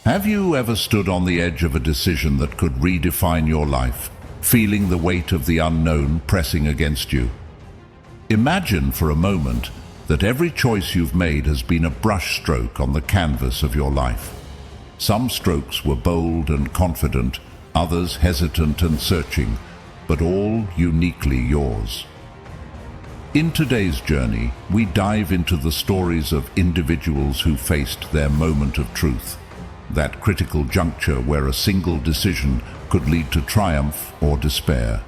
Have you ever stood on the edge of a decision that could redefine your life, feeling the weight of the unknown pressing against you? Imagine for a moment that every choice you've made has been a brushstroke on the canvas of your life. Some strokes were bold and confident, others hesitant and searching, but all uniquely yours. In today's journey, we dive into the stories of individuals who faced their moment of truth, that critical juncture where a single decision could lead to triumph or despair.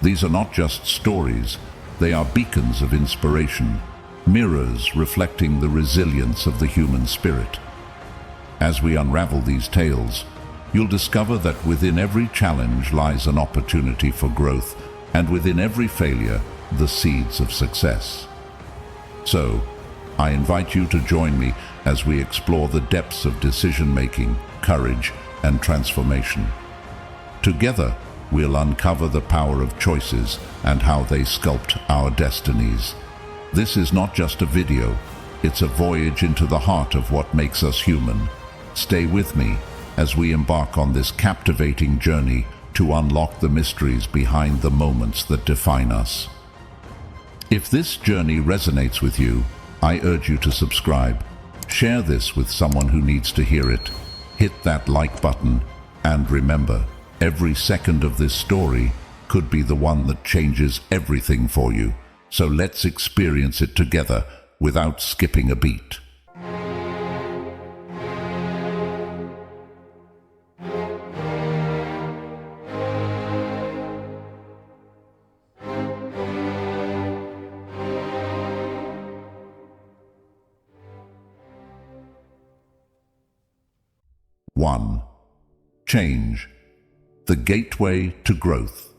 These are not just stories, they are beacons of inspiration, mirrors reflecting the resilience of the human spirit. As we unravel these tales, you'll discover that within every challenge lies an opportunity for growth, and within every failure, the seeds of success. So, I invite you to join me as we explore the depths of decision-making, courage, and transformation. Together, we'll uncover the power of choices and how they sculpt our destinies. This is not just a video, it's a voyage into the heart of what makes us human. Stay with me as we embark on this captivating journey to unlock the mysteries behind the moments that define us. If this journey resonates with you, I urge you to subscribe. Share this with someone who needs to hear it. Hit that like button, and remember, every second of this story could be the one that changes everything for you. So let's experience it together without skipping a beat. One, change, the gateway to growth.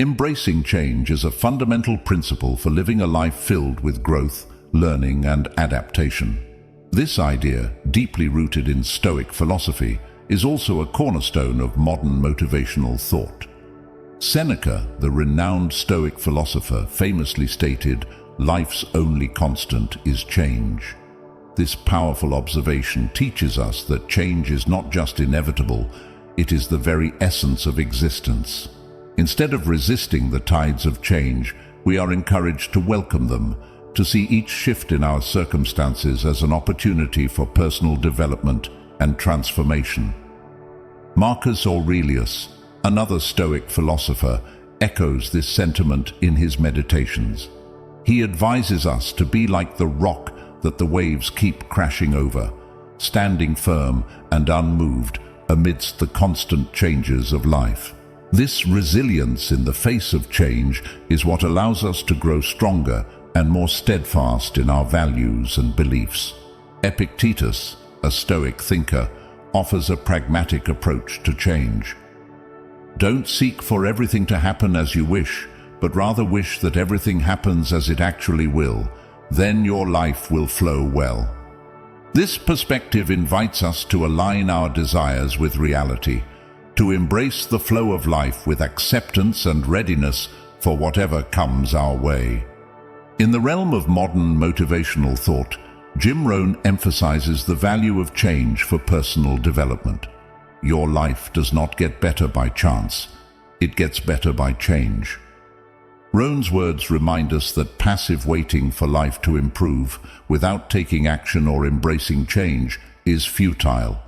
Embracing change is a fundamental principle for living a life filled with growth, learning, and adaptation. This idea, deeply rooted in Stoic philosophy, is also a cornerstone of modern motivational thought. Seneca, the renowned Stoic philosopher, famously stated, "Life's only constant is change." This powerful observation teaches us that change is not just inevitable, it is the very essence of existence. Instead of resisting the tides of change, we are encouraged to welcome them, to see each shift in our circumstances as an opportunity for personal development and transformation. Marcus Aurelius, another Stoic philosopher, echoes this sentiment in his Meditations. He advises us to be like the rock that the waves keep crashing over, standing firm and unmoved amidst the constant changes of life. This resilience in the face of change is what allows us to grow stronger and more steadfast in our values and beliefs. Epictetus, a Stoic thinker, offers a pragmatic approach to change. Don't seek for everything to happen as you wish, but rather wish that everything happens as it actually will. Then your life will flow well. This perspective invites us to align our desires with reality, to embrace the flow of life with acceptance and readiness for whatever comes our way. In the realm of modern motivational thought, Jim Rohn emphasizes the value of change for personal development. Your life does not get better by chance, it gets better by change. Rohn's words remind us that passive waiting for life to improve without taking action or embracing change is futile.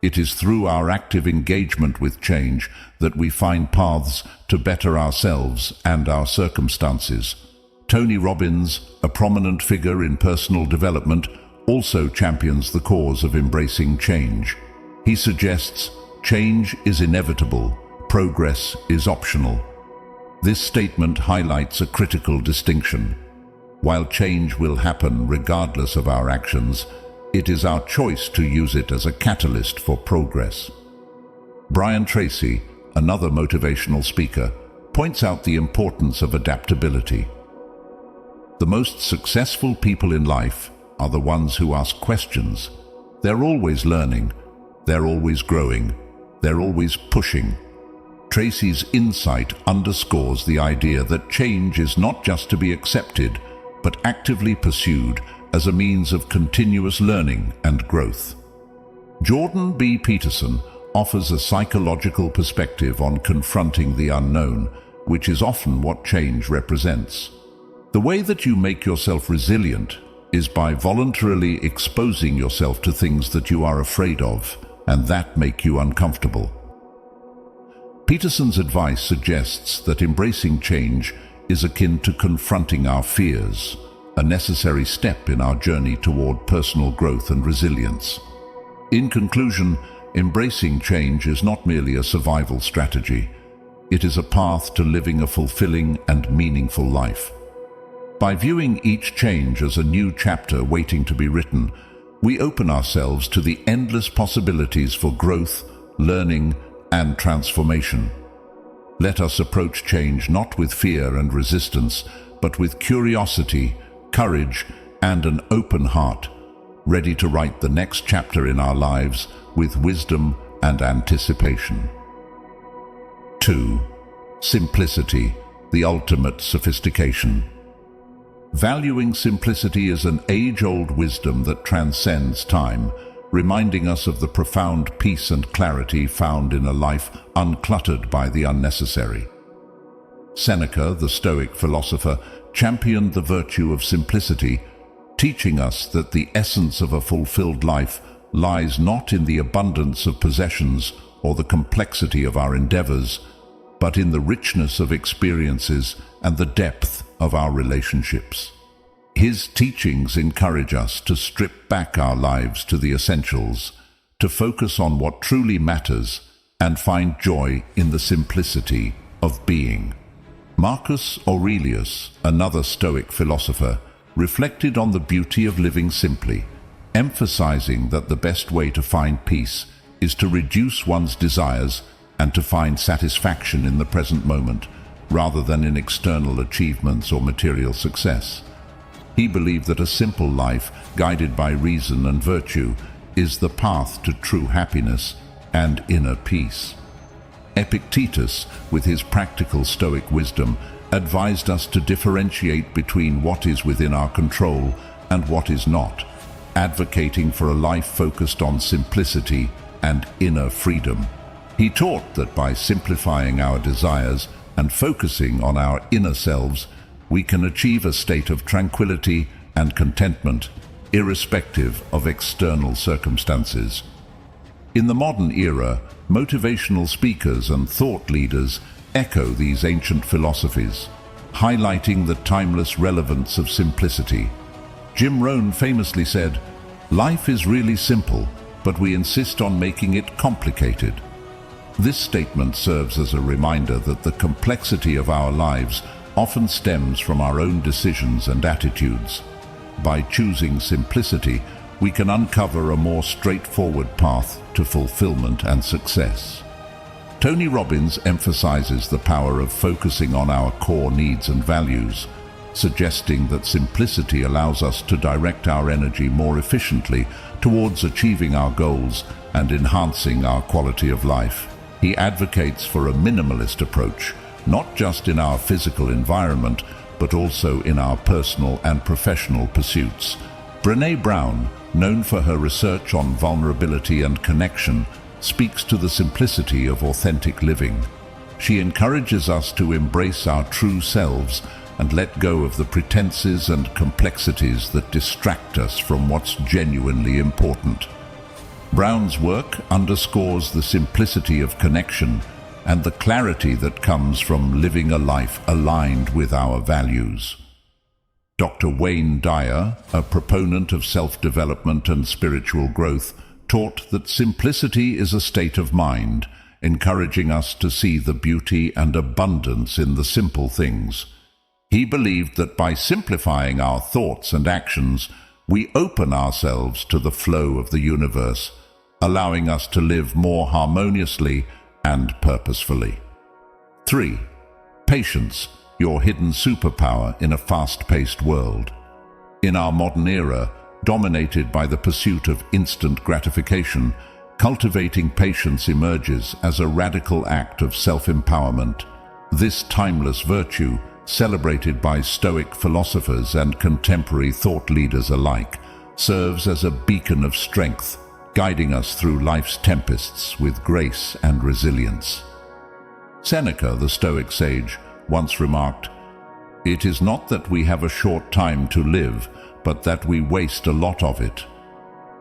It is through our active engagement with change that we find paths to better ourselves and our circumstances. Tony Robbins, a prominent figure in personal development, also champions the cause of embracing change. He suggests change is inevitable, progress is optional. This statement highlights a critical distinction. While change will happen regardless of our actions, it is our choice to use it as a catalyst for progress. Brian Tracy, another motivational speaker, points out the importance of adaptability. The most successful people in life are the ones who ask questions. They're always learning, they're always growing, they're always pushing. Tracy's insight underscores the idea that change is not just to be accepted, but actively pursued as a means of continuous learning and growth. Jordan B. Peterson offers a psychological perspective on confronting the unknown, which is often what change represents. The way that you make yourself resilient is by voluntarily exposing yourself to things that you are afraid of and that make you uncomfortable. Peterson's advice suggests that embracing change is akin to confronting our fears, a necessary step in our journey toward personal growth and resilience. In conclusion, embracing change is not merely a survival strategy. It is a path to living a fulfilling and meaningful life. By viewing each change as a new chapter waiting to be written, we open ourselves to the endless possibilities for growth, learning, and transformation. Let us approach change not with fear and resistance, but with curiosity, courage, and an open heart, ready to write the next chapter in our lives with wisdom and anticipation. 2. Simplicity, the ultimate sophistication. Valuing simplicity is an age-old wisdom that transcends time, reminding us of the profound peace and clarity found in a life uncluttered by the unnecessary. Seneca, the Stoic philosopher, championed the virtue of simplicity, teaching us that the essence of a fulfilled life lies not in the abundance of possessions or the complexity of our endeavors, but in the richness of experiences and the depth of our relationships. His teachings encourage us to strip back our lives to the essentials, to focus on what truly matters, and find joy in the simplicity of being. Marcus Aurelius, another Stoic philosopher, reflected on the beauty of living simply, emphasizing that the best way to find peace is to reduce one's desires and to find satisfaction in the present moment, rather than in external achievements or material success. He believed that a simple life, guided by reason and virtue, is the path to true happiness and inner peace. Epictetus, with his practical Stoic wisdom, advised us to differentiate between what is within our control and what is not, advocating for a life focused on simplicity and inner freedom. He taught that by simplifying our desires and focusing on our inner selves, we can achieve a state of tranquility and contentment, irrespective of external circumstances. In the modern era, motivational speakers and thought leaders echo these ancient philosophies, highlighting the timeless relevance of simplicity. Jim Rohn famously said, "Life is really simple, but we insist on making it complicated." This statement serves as a reminder that the complexity of our lives often stems from our own decisions and attitudes. By choosing simplicity, we can uncover a more straightforward path to fulfillment and success. Tony Robbins emphasizes the power of focusing on our core needs and values, suggesting that simplicity allows us to direct our energy more efficiently towards achieving our goals and enhancing our quality of life. He advocates for a minimalist approach, not just in our physical environment, but also in our personal and professional pursuits. Brené Brown, known for her research on vulnerability and connection, speaks to the simplicity of authentic living. She encourages us to embrace our true selves and let go of the pretenses and complexities that distract us from what's genuinely important. Brown's work underscores the simplicity of connection and the clarity that comes from living a life aligned with our values. Dr. Wayne Dyer, a proponent of self-development and spiritual growth, taught that simplicity is a state of mind, encouraging us to see the beauty and abundance in the simple things. He believed that by simplifying our thoughts and actions, we open ourselves to the flow of the universe, allowing us to live more harmoniously and purposefully. 3. Patience, your hidden superpower in a fast-paced world. In our modern era, dominated by the pursuit of instant gratification, cultivating patience emerges as a radical act of self-empowerment. This timeless virtue, celebrated by Stoic philosophers and contemporary thought leaders alike, serves as a beacon of strength, guiding us through life's tempests with grace and resilience. Seneca, the Stoic sage, once remarked, "It is not that we have a short time to live, but that we waste a lot of it."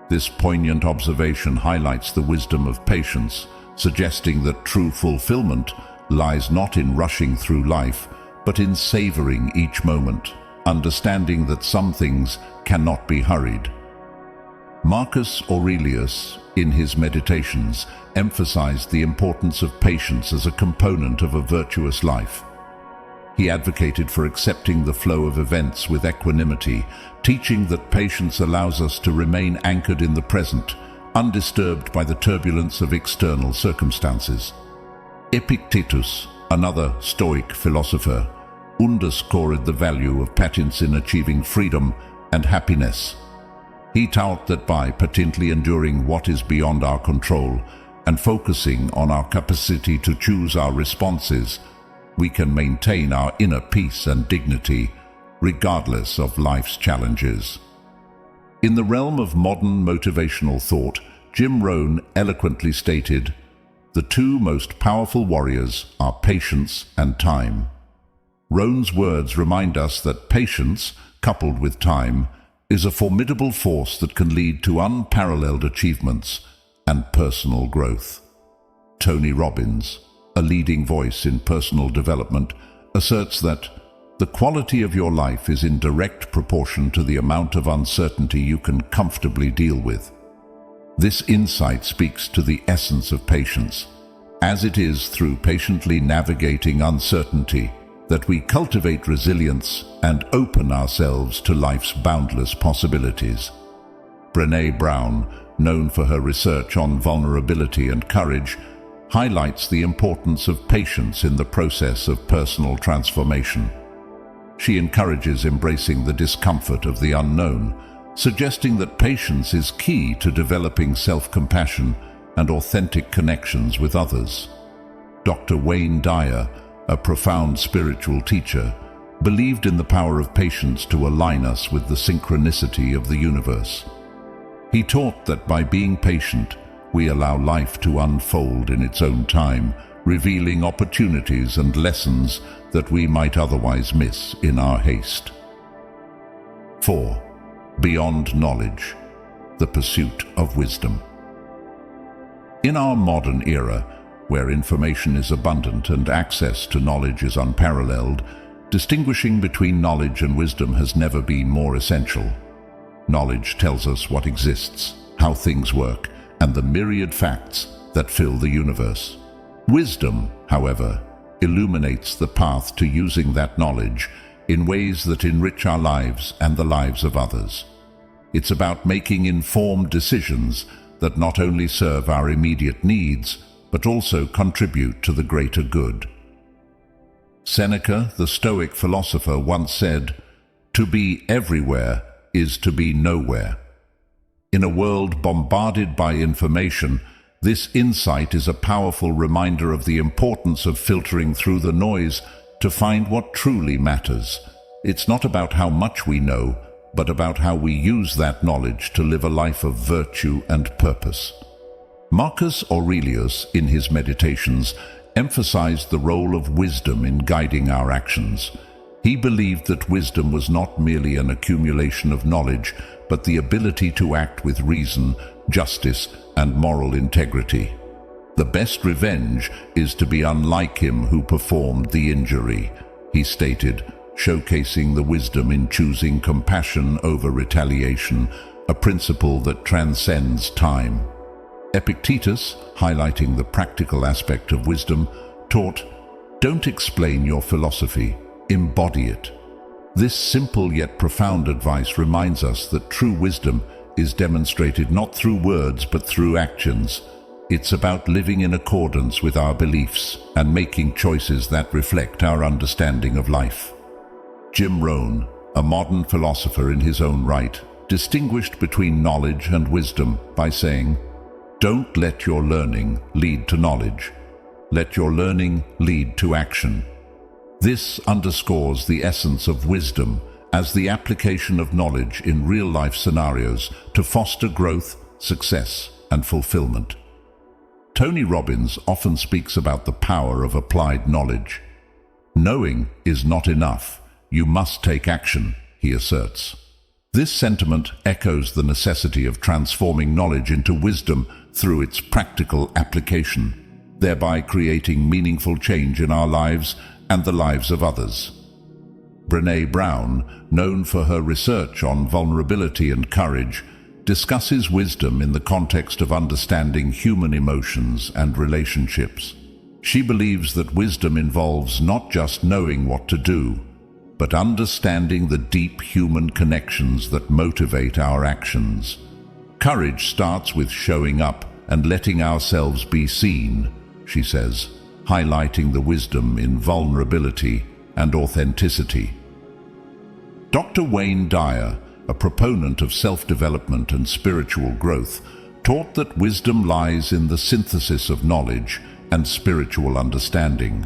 This poignant observation highlights the wisdom of patience, suggesting that true fulfillment lies not in rushing through life, but in savoring each moment, understanding that some things cannot be hurried. Marcus Aurelius, in his Meditations, emphasized the importance of patience as a component of a virtuous life. He advocated for accepting the flow of events with equanimity, teaching that patience allows us to remain anchored in the present, undisturbed by the turbulence of external circumstances. Epictetus, another Stoic philosopher, underscored the value of patience in achieving freedom and happiness. He taught that by patiently enduring what is beyond our control and focusing on our capacity to choose our responses, we can maintain our inner peace and dignity, regardless of life's challenges. In the realm of modern motivational thought, Jim Rohn eloquently stated, "The two most powerful warriors are patience and time." Rohn's words remind us that patience, coupled with time, is a formidable force that can lead to unparalleled achievements and personal growth. Tony Robbins, a leading voice in personal development, asserts that the quality of your life is in direct proportion to the amount of uncertainty you can comfortably deal with. This insight speaks to the essence of patience, as it is through patiently navigating uncertainty that we cultivate resilience and open ourselves to life's boundless possibilities. Brené Brown, known for her research on vulnerability and courage, highlights the importance of patience in the process of personal transformation. She encourages embracing the discomfort of the unknown, suggesting that patience is key to developing self-compassion and authentic connections with others. Dr. Wayne Dyer, a profound spiritual teacher, believed in the power of patience to align us with the synchronicity of the universe. He taught that by being patient, we allow life to unfold in its own time, revealing opportunities and lessons that we might otherwise miss in our haste. 4. Beyond knowledge, the pursuit of wisdom. In our modern era, where information is abundant and access to knowledge is unparalleled, distinguishing between knowledge and wisdom has never been more essential. Knowledge tells us what exists, how things work, and the myriad facts that fill the universe. Wisdom, however, illuminates the path to using that knowledge in ways that enrich our lives and the lives of others. It's about making informed decisions that not only serve our immediate needs, but also contribute to the greater good. Seneca, the Stoic philosopher, once said, "To be everywhere is to be nowhere." In a world bombarded by information, this insight is a powerful reminder of the importance of filtering through the noise to find what truly matters. It's not about how much we know, but about how we use that knowledge to live a life of virtue and purpose. Marcus Aurelius, in his Meditations, emphasized the role of wisdom in guiding our actions. He believed that wisdom was not merely an accumulation of knowledge, but the ability to act with reason, justice, and moral integrity. The best revenge is to be unlike him who performed the injury, he stated, showcasing the wisdom in choosing compassion over retaliation, a principle that transcends time. Epictetus, highlighting the practical aspect of wisdom, taught, "Don't explain your philosophy, embody it." This simple yet profound advice reminds us that true wisdom is demonstrated not through words but through actions. It's about living in accordance with our beliefs and making choices that reflect our understanding of life. Jim Rohn, a modern philosopher in his own right, distinguished between knowledge and wisdom by saying, "Don't let your learning lead to knowledge. Let your learning lead to action." This underscores the essence of wisdom as the application of knowledge in real-life scenarios to foster growth, success, and fulfillment. Tony Robbins often speaks about the power of applied knowledge. Knowing is not enough. You must take action, he asserts. This sentiment echoes the necessity of transforming knowledge into wisdom through its practical application, thereby creating meaningful change in our lives and the lives of others. Brené Brown, known for her research on vulnerability and courage, discusses wisdom in the context of understanding human emotions and relationships. She believes that wisdom involves not just knowing what to do, but understanding the deep human connections that motivate our actions. Courage starts with showing up and letting ourselves be seen, she says, highlighting the wisdom in vulnerability and authenticity. Dr. Wayne Dyer, a proponent of self-development and spiritual growth, taught that wisdom lies in the synthesis of knowledge and spiritual understanding.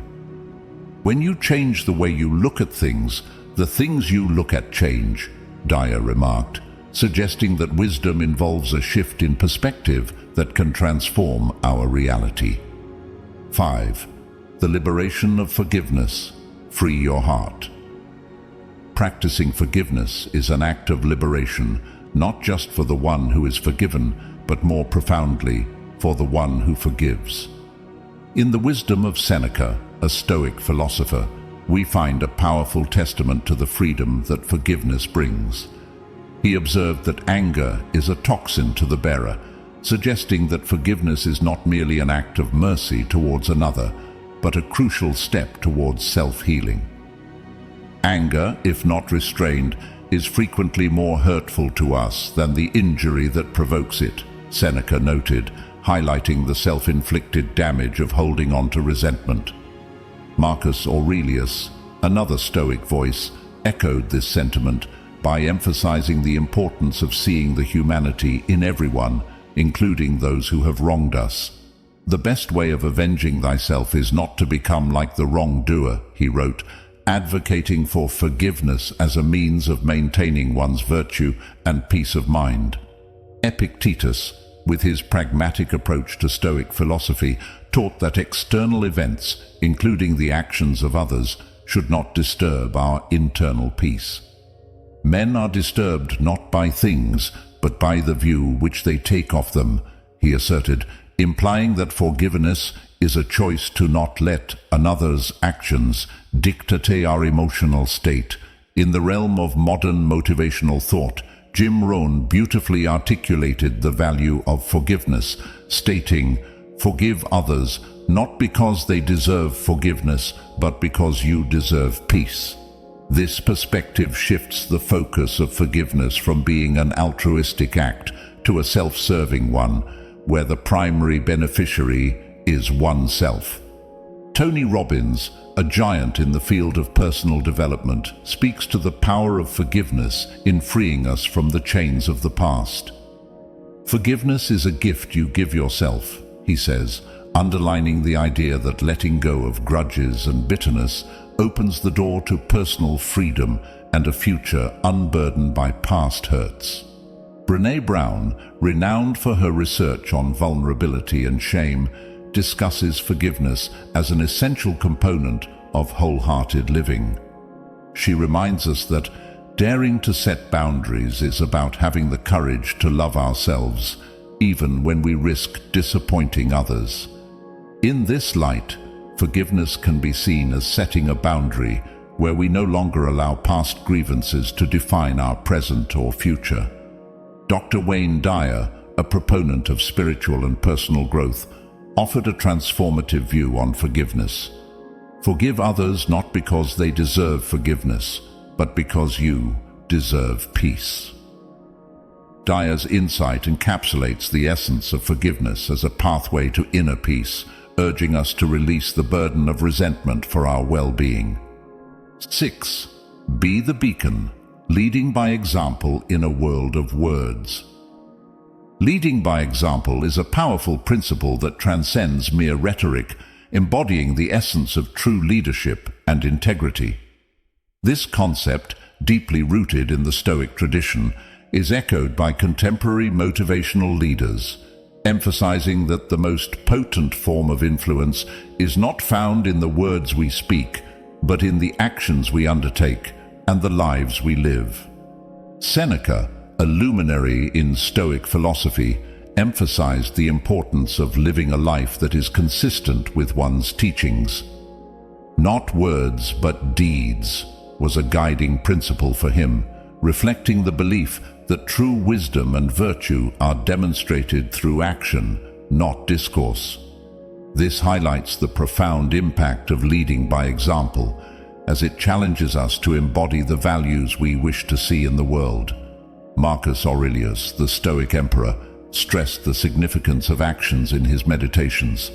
When you change the way you look at things, the things you look at change, Dyer remarked, suggesting that wisdom involves a shift in perspective that can transform our reality. 5. The liberation of forgiveness. Free your heart. Practicing forgiveness is an act of liberation, not just for the one who is forgiven, but more profoundly, for the one who forgives. In the wisdom of Seneca, a Stoic philosopher, we find a powerful testament to the freedom that forgiveness brings. He observed that anger is a toxin to the bearer, suggesting that forgiveness is not merely an act of mercy towards another, but a crucial step towards self-healing. Anger, if not restrained, is frequently more hurtful to us than the injury that provokes it, Seneca noted, highlighting the self-inflicted damage of holding on to resentment. Marcus Aurelius, another Stoic voice, echoed this sentiment by emphasizing the importance of seeing the humanity in everyone, including those who have wronged us. The best way of avenging thyself is not to become like the wrongdoer, he wrote, advocating for forgiveness as a means of maintaining one's virtue and peace of mind. Epictetus, with his pragmatic approach to Stoic philosophy, taught that external events, including the actions of others, should not disturb our internal peace. Men are disturbed not by things, but by the view which they take of them, he asserted, implying that forgiveness is a choice to not let another's actions dictate our emotional state. In the realm of modern motivational thought, Jim Rohn beautifully articulated the value of forgiveness, stating, "Forgive others, not because they deserve forgiveness, but because you deserve peace." This perspective shifts the focus of forgiveness from being an altruistic act to a self-serving one, where the primary beneficiary is oneself. Tony Robbins, a giant in the field of personal development, speaks to the power of forgiveness in freeing us from the chains of the past. Forgiveness is a gift you give yourself, he says, underlining the idea that letting go of grudges and bitterness opens the door to personal freedom and a future unburdened by past hurts. Brené Brown, renowned for her research on vulnerability and shame, discusses forgiveness as an essential component of wholehearted living. She reminds us that daring to set boundaries is about having the courage to love ourselves, even when we risk disappointing others. In this light, forgiveness can be seen as setting a boundary where we no longer allow past grievances to define our present or future. Dr. Wayne Dyer, a proponent of spiritual and personal growth, offered a transformative view on forgiveness. Forgive others not because they deserve forgiveness, but because you deserve peace. Dyer's insight encapsulates the essence of forgiveness as a pathway to inner peace, urging us to release the burden of resentment for our well-being. 6. Be the beacon, leading by example in a world of words. Leading by example is a powerful principle that transcends mere rhetoric, embodying the essence of true leadership and integrity. This concept, deeply rooted in the Stoic tradition, is echoed by contemporary motivational leaders. emphasizing that the most potent form of influence is not found in the words we speak, but in the actions we undertake and the lives we live. Seneca, a luminary in Stoic philosophy, emphasized the importance of living a life that is consistent with one's teachings. Not words, but deeds was a guiding principle for him, reflecting the belief that true wisdom and virtue are demonstrated through action, not discourse. This highlights the profound impact of leading by example, as it challenges us to embody the values we wish to see in the world. Marcus Aurelius, the Stoic emperor, stressed the significance of actions in his meditations.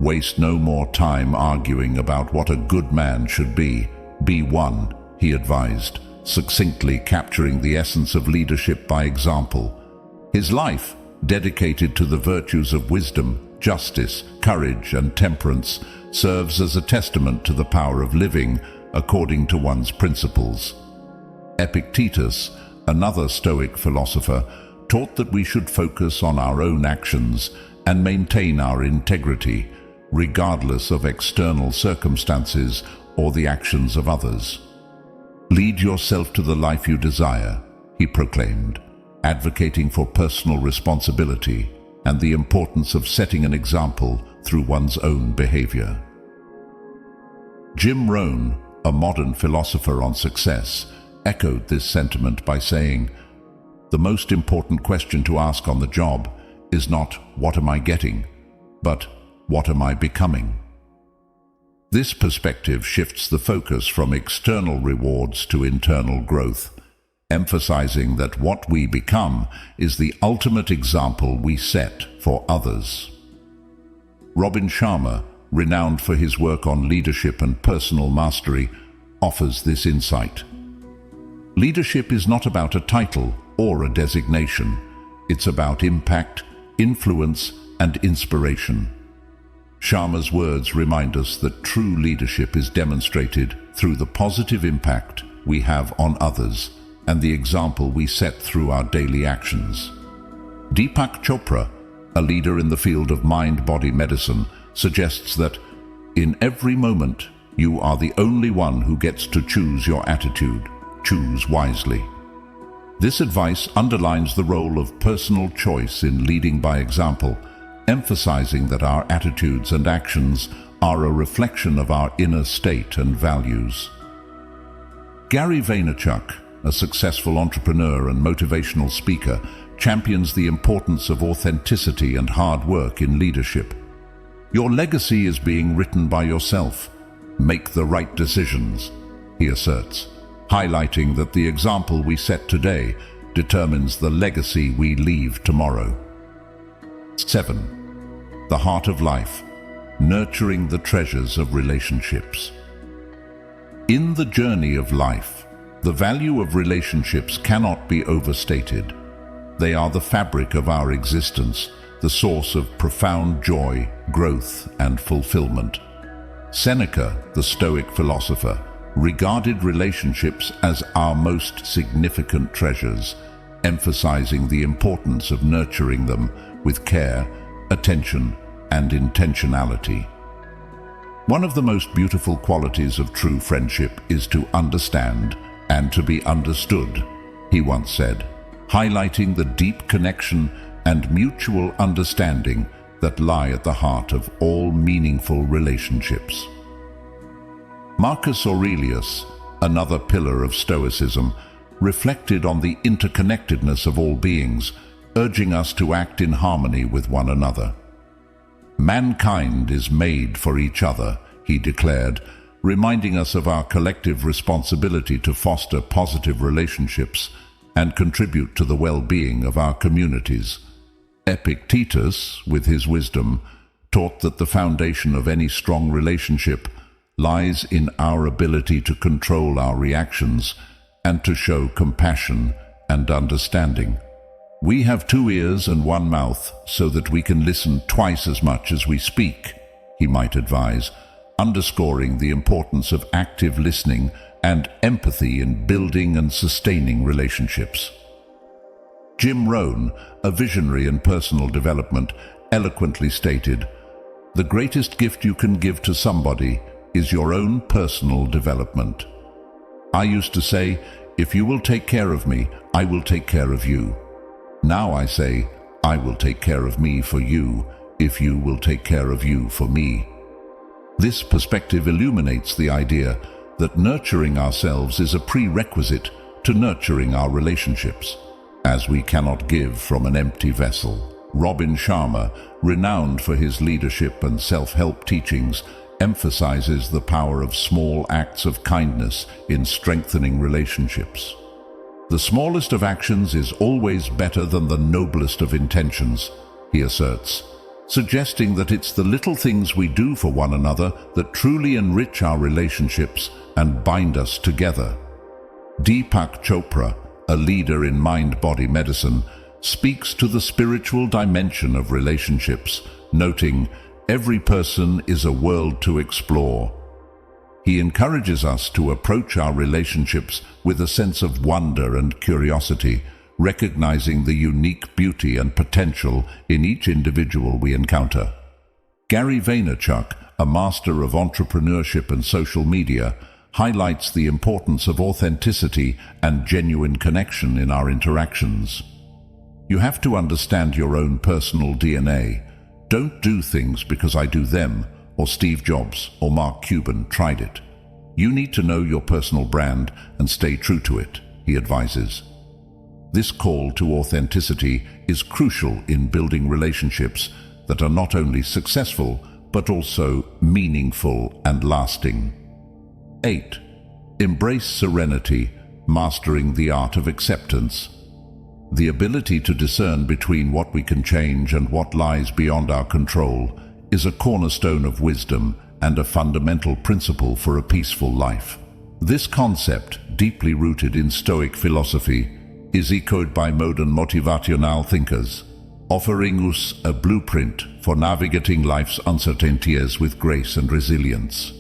Waste no more time arguing about what a good man should be. Be one, he advised, succinctly capturing the essence of leadership by example. His life, dedicated to the virtues of wisdom, justice, courage, and temperance, serves as a testament to the power of living according to one's principles. Epictetus, another Stoic philosopher, taught that we should focus on our own actions and maintain our integrity, regardless of external circumstances or the actions of others. Lead yourself to the life you desire, he proclaimed, advocating for personal responsibility and the importance of setting an example through one's own behavior. Jim Rohn, a modern philosopher on success, echoed this sentiment by saying, "The most important question to ask on the job is not what am I getting, but what am I becoming?" This perspective shifts the focus from external rewards to internal growth, emphasizing that what we become is the ultimate example we set for others. Robin Sharma, renowned for his work on leadership and personal mastery, offers this insight. Leadership is not about a title or a designation. It's about impact, influence, and inspiration. Sharma's words remind us that true leadership is demonstrated through the positive impact we have on others and the example we set through our daily actions. Deepak Chopra, a leader in the field of mind-body medicine, suggests that in every moment you are the only one who gets to choose your attitude. Choose wisely. This advice underlines the role of personal choice in leading by example, emphasizing that our attitudes and actions are a reflection of our inner state and values. Gary Vaynerchuk, a successful entrepreneur and motivational speaker, champions the importance of authenticity and hard work in leadership. Your legacy is being written by yourself. Make the right decisions, he asserts, highlighting that the example we set today determines the legacy we leave tomorrow. 7. The heart of life, nurturing the treasures of relationships. In the journey of life, the value of relationships cannot be overstated. They are the fabric of our existence, the source of profound joy, growth, and fulfillment. Seneca, the Stoic philosopher, regarded relationships as our most significant treasures, emphasizing the importance of nurturing them with care, attention, and intentionality. One of the most beautiful qualities of true friendship is to understand and to be understood, he once said, highlighting the deep connection and mutual understanding that lie at the heart of all meaningful relationships. Marcus Aurelius, another pillar of Stoicism, reflected on the interconnectedness of all beings, urging us to act in harmony with one another. Mankind is made for each other, he declared, reminding us of our collective responsibility to foster positive relationships and contribute to the well-being of our communities. Epictetus, with his wisdom, taught that the foundation of any strong relationship lies in our ability to control our reactions and to show compassion and understanding. We have 2 ears and 1 mouth so that we can listen twice as much as we speak, he might advise, underscoring the importance of active listening and empathy in building and sustaining relationships. Jim Rohn, a visionary in personal development, eloquently stated, "The greatest gift you can give to somebody is your own personal development." I used to say, "If you will take care of me, I will take care of you." Now I say, "I will take care of me for you, if you will take care of you for me." This perspective illuminates the idea that nurturing ourselves is a prerequisite to nurturing our relationships, as we cannot give from an empty vessel. Robin Sharma, renowned for his leadership and self-help teachings, emphasizes the power of small acts of kindness in strengthening relationships. "The smallest of actions is always better than the noblest of intentions," he asserts, suggesting that it's the little things we do for one another that truly enrich our relationships and bind us together. Deepak Chopra, a leader in mind-body medicine, speaks to the spiritual dimension of relationships, noting, "Every person is a world to explore." He encourages us to approach our relationships with a sense of wonder and curiosity, recognizing the unique beauty and potential in each individual we encounter. Gary Vaynerchuk, a master of entrepreneurship and social media, highlights the importance of authenticity and genuine connection in our interactions. "You have to understand your own personal DNA. Don't do things because I do them, or Steve Jobs or Mark Cuban tried it. You need to know your personal brand and stay true to it," he advises. This call to authenticity is crucial in building relationships that are not only successful, but also meaningful and lasting. 8. Embrace serenity, mastering the art of acceptance. The ability to discern between what we can change and what lies beyond our control is a cornerstone of wisdom and a fundamental principle for a peaceful life. This concept, deeply rooted in Stoic philosophy, is echoed by modern motivational thinkers, offering us a blueprint for navigating life's uncertainties with grace and resilience.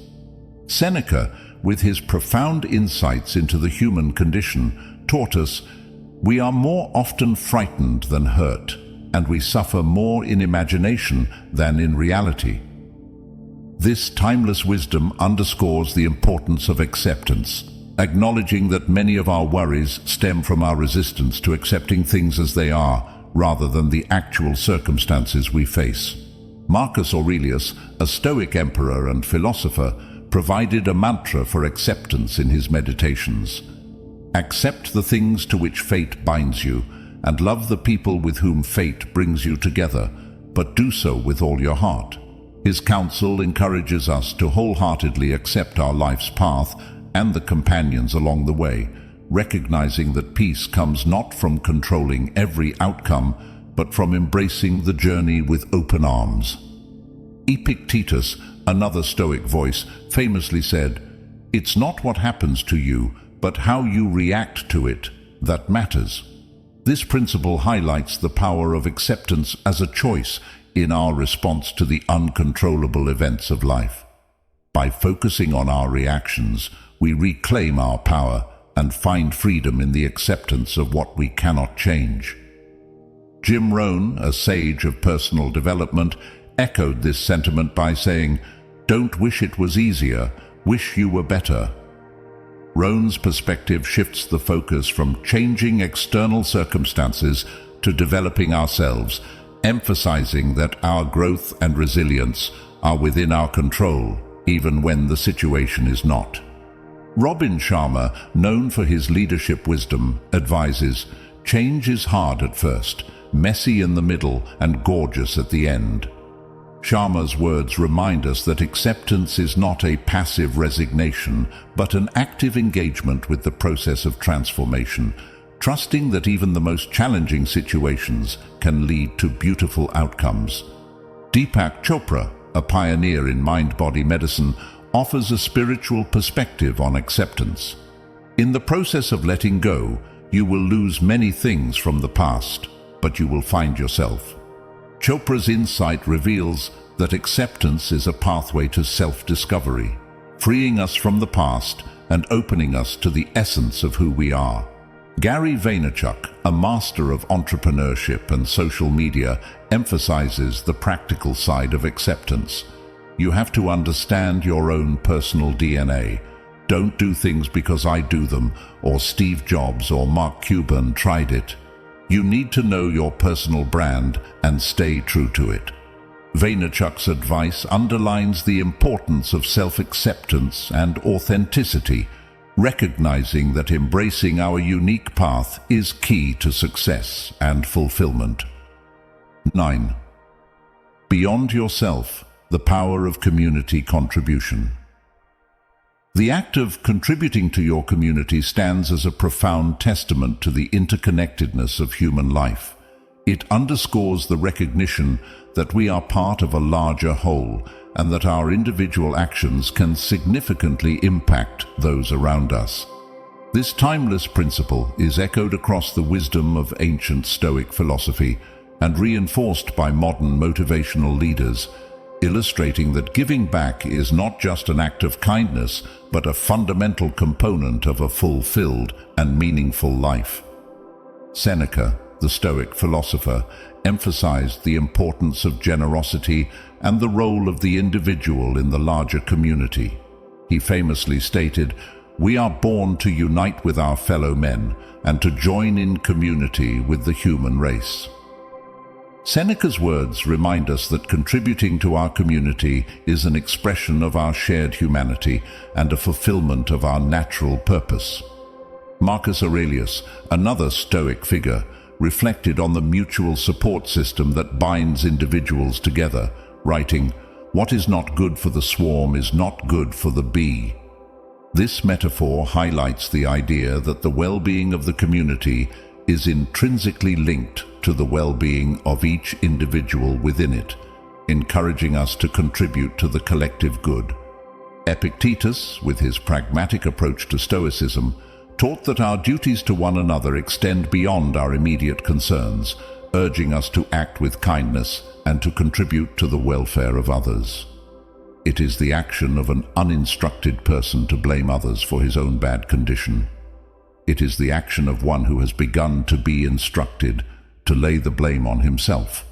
Seneca, with his profound insights into the human condition, taught us, "We are more often frightened than hurt, and we suffer more in imagination than in reality." This timeless wisdom underscores the importance of acceptance, acknowledging that many of our worries stem from our resistance to accepting things as they are, rather than the actual circumstances we face. Marcus Aurelius, a Stoic emperor and philosopher, provided a mantra for acceptance in his meditations. "Accept the things to which fate binds you, and love the people with whom fate brings you together, but do so with all your heart." His counsel encourages us to wholeheartedly accept our life's path and the companions along the way, recognizing that peace comes not from controlling every outcome, but from embracing the journey with open arms. Epictetus, another Stoic voice, famously said, "It's not what happens to you, but how you react to it that matters." This principle highlights the power of acceptance as a choice in our response to the uncontrollable events of life. By focusing on our reactions, we reclaim our power and find freedom in the acceptance of what we cannot change. Jim Rohn, a sage of personal development, echoed this sentiment by saying, "Don't wish it was easier, wish you were better." Rohn's perspective shifts the focus from changing external circumstances to developing ourselves, emphasizing that our growth and resilience are within our control, even when the situation is not. Robin Sharma, known for his leadership wisdom, advises, "Change is hard at first, messy in the middle, and gorgeous at the end." Sharma's words remind us that acceptance is not a passive resignation, but an active engagement with the process of transformation, trusting that even the most challenging situations can lead to beautiful outcomes. Deepak Chopra, a pioneer in mind-body medicine, offers a spiritual perspective on acceptance. In the process of letting go, you will lose many things from the past, but you will find yourself. Chopra's insight reveals that acceptance is a pathway to self-discovery, freeing us from the past and opening us to the essence of who we are. Gary Vaynerchuk, a master of entrepreneurship and social media, emphasizes the practical side of acceptance. You have to understand your own personal DNA. Don't do things because I do them, or Steve Jobs or Mark Cuban tried it. You need to know your personal brand and stay true to it. Vaynerchuk's advice underlines the importance of self-acceptance and authenticity, recognizing that embracing our unique path is key to success and fulfillment. 9. Beyond yourself, the power of community contribution. The act of contributing to your community stands as a profound testament to the interconnectedness of human life. It underscores the recognition that we are part of a larger whole and that our individual actions can significantly impact those around us. This timeless principle is echoed across the wisdom of ancient Stoic philosophy and reinforced by modern motivational leaders, illustrating that giving back is not just an act of kindness, but a fundamental component of a fulfilled and meaningful life. Seneca, the Stoic philosopher, emphasized the importance of generosity and the role of the individual in the larger community. He famously stated, "We are born to unite with our fellow men and to join in community with the human race." Seneca's words remind us that contributing to our community is an expression of our shared humanity and a fulfillment of our natural purpose. Marcus Aurelius, another Stoic figure, reflected on the mutual support system that binds individuals together, writing, "What is not good for the swarm is not good for the bee." This metaphor highlights the idea that the well-being of the community is intrinsically linked to the well-being of each individual within it, encouraging us to contribute to the collective good. Epictetus, with his pragmatic approach to Stoicism, taught that our duties to one another extend beyond our immediate concerns, urging us to act with kindness and to contribute to the welfare of others. It is the action of an uninstructed person to blame others for his own bad condition. It is the action of one who has begun to be instructed to lay the blame on himself,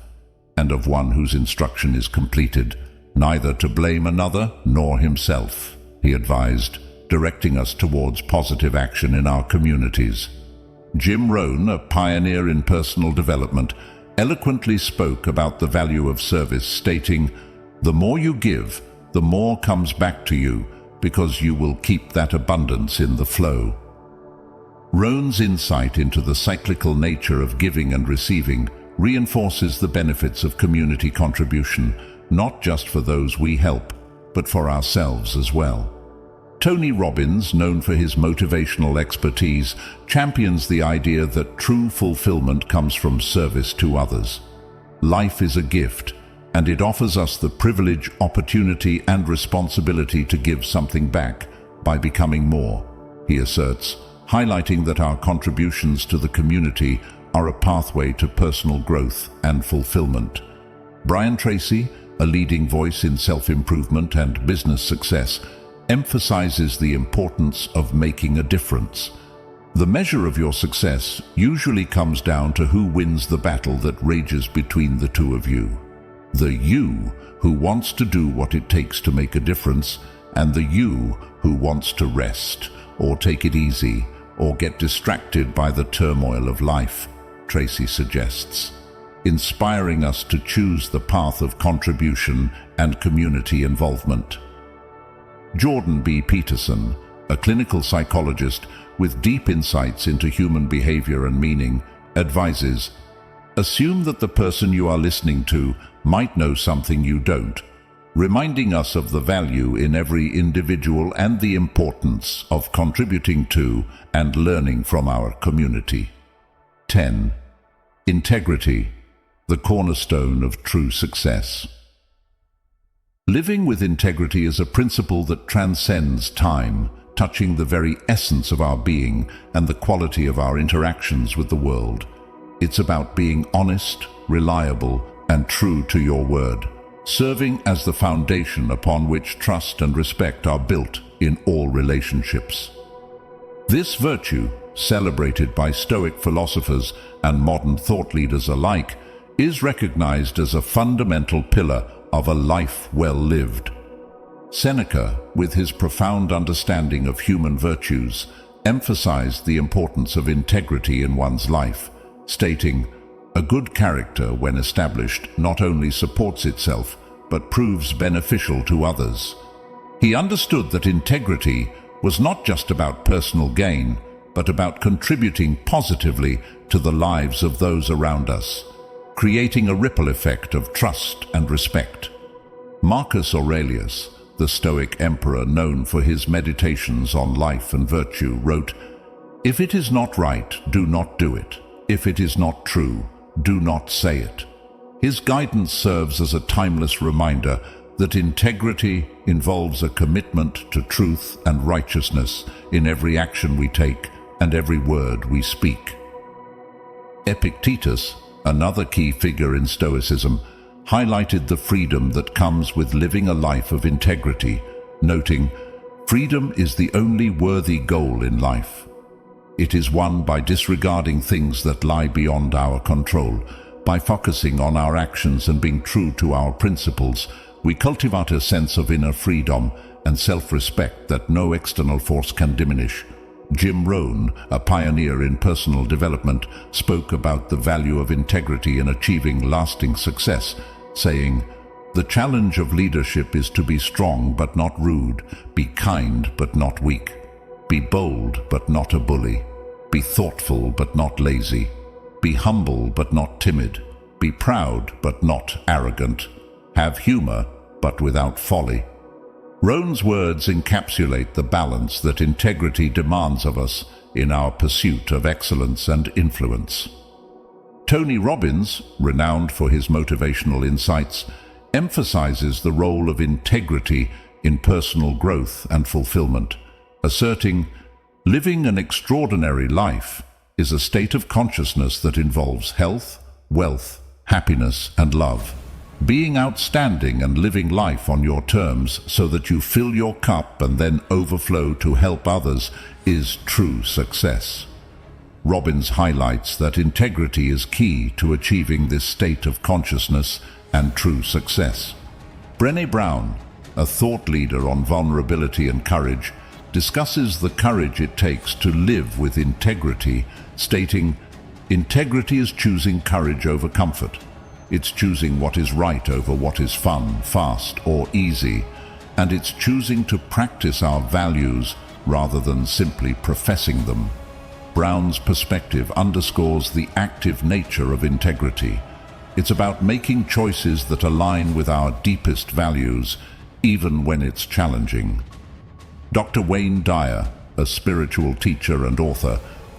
and of one whose instruction is completed, neither to blame another nor himself, he advised, directing us towards positive action in our communities. Jim Rohn, a pioneer in personal development, eloquently spoke about the value of service, stating, "The more you give, the more comes back to you, because you will keep that abundance in the flow." Rohn's insight into the cyclical nature of giving and receiving reinforces the benefits of community contribution, not just for those we help, but for ourselves as well. Tony Robbins, known for his motivational expertise, champions the idea that true fulfillment comes from service to others. Life is a gift, and it offers us the privilege, opportunity, and responsibility to give something back by becoming more, he asserts, highlighting that our contributions to the community are a pathway to personal growth and fulfillment. Brian Tracy, a leading voice in self-improvement and business success, emphasizes the importance of making a difference. The measure of your success usually comes down to who wins the battle that rages between the two of you. The you who wants to do what it takes to make a difference, and the you who wants to rest, or take it easy, or get distracted by the turmoil of life, Tracy suggests, inspiring us to choose the path of contribution and community involvement. Jordan B. Peterson, a clinical psychologist with deep insights into human behavior and meaning, advises, "Assume that the person you are listening to might know something you don't, reminding us of the value in every individual and the importance of contributing to and learning from our community." 10. Integrity, the cornerstone of true success. Living with integrity is a principle that transcends time, touching the very essence of our being and the quality of our interactions with the world. It's about being honest, reliable, and true to your word, serving as the foundation upon which trust and respect are built in all relationships. This virtue, celebrated by Stoic philosophers and modern thought leaders alike, is recognized as a fundamental pillar of a life well lived. Seneca, with his profound understanding of human virtues, emphasized the importance of integrity in one's life, stating, "A good character, when established, not only supports itself, but proves beneficial to others." He understood that integrity was not just about personal gain, but about contributing positively to the lives of those around us, creating a ripple effect of trust and respect. Marcus Aurelius, the Stoic emperor known for his meditations on life and virtue, wrote, "If it is not right, do not do it. If it is not true, do not say it." His guidance serves as a timeless reminder that integrity involves a commitment to truth and righteousness in every action we take and every word we speak. Epictetus, another key figure in Stoicism, highlighted the freedom that comes with living a life of integrity, noting, "Freedom is the only worthy goal in life. It is won by disregarding things that lie beyond our control. By focusing on our actions and being true to our principles, we cultivate a sense of inner freedom and self-respect that no external force can diminish." Jim Rohn, a pioneer in personal development, spoke about the value of integrity in achieving lasting success, saying, "The challenge of leadership is to be strong but not rude, be kind but not weak, be bold but not a bully, be thoughtful but not lazy, be humble but not timid, be proud but not arrogant, have humor but without folly." Rohn's words encapsulate the balance that integrity demands of us in our pursuit of excellence and influence. Tony Robbins, renowned for his motivational insights, emphasizes the role of integrity in personal growth and fulfillment, asserting, "Living an extraordinary life is a state of consciousness that involves health, wealth, happiness, and love. Being outstanding and living life on your terms so that you fill your cup and then overflow to help others is true success." Robbins highlights that integrity is key to achieving this state of consciousness and true success. Brené Brown, a thought leader on vulnerability and courage, discusses the courage it takes to live with integrity, stating, "Integrity is choosing courage over comfort. It's choosing what is right over what is fun, fast, or easy, and it's choosing to practice our values rather than simply professing them." Brown's perspective underscores the active nature of integrity. It's about making choices that align with our deepest values, even when it's challenging. Dr. Wayne Dyer, a spiritual teacher and author,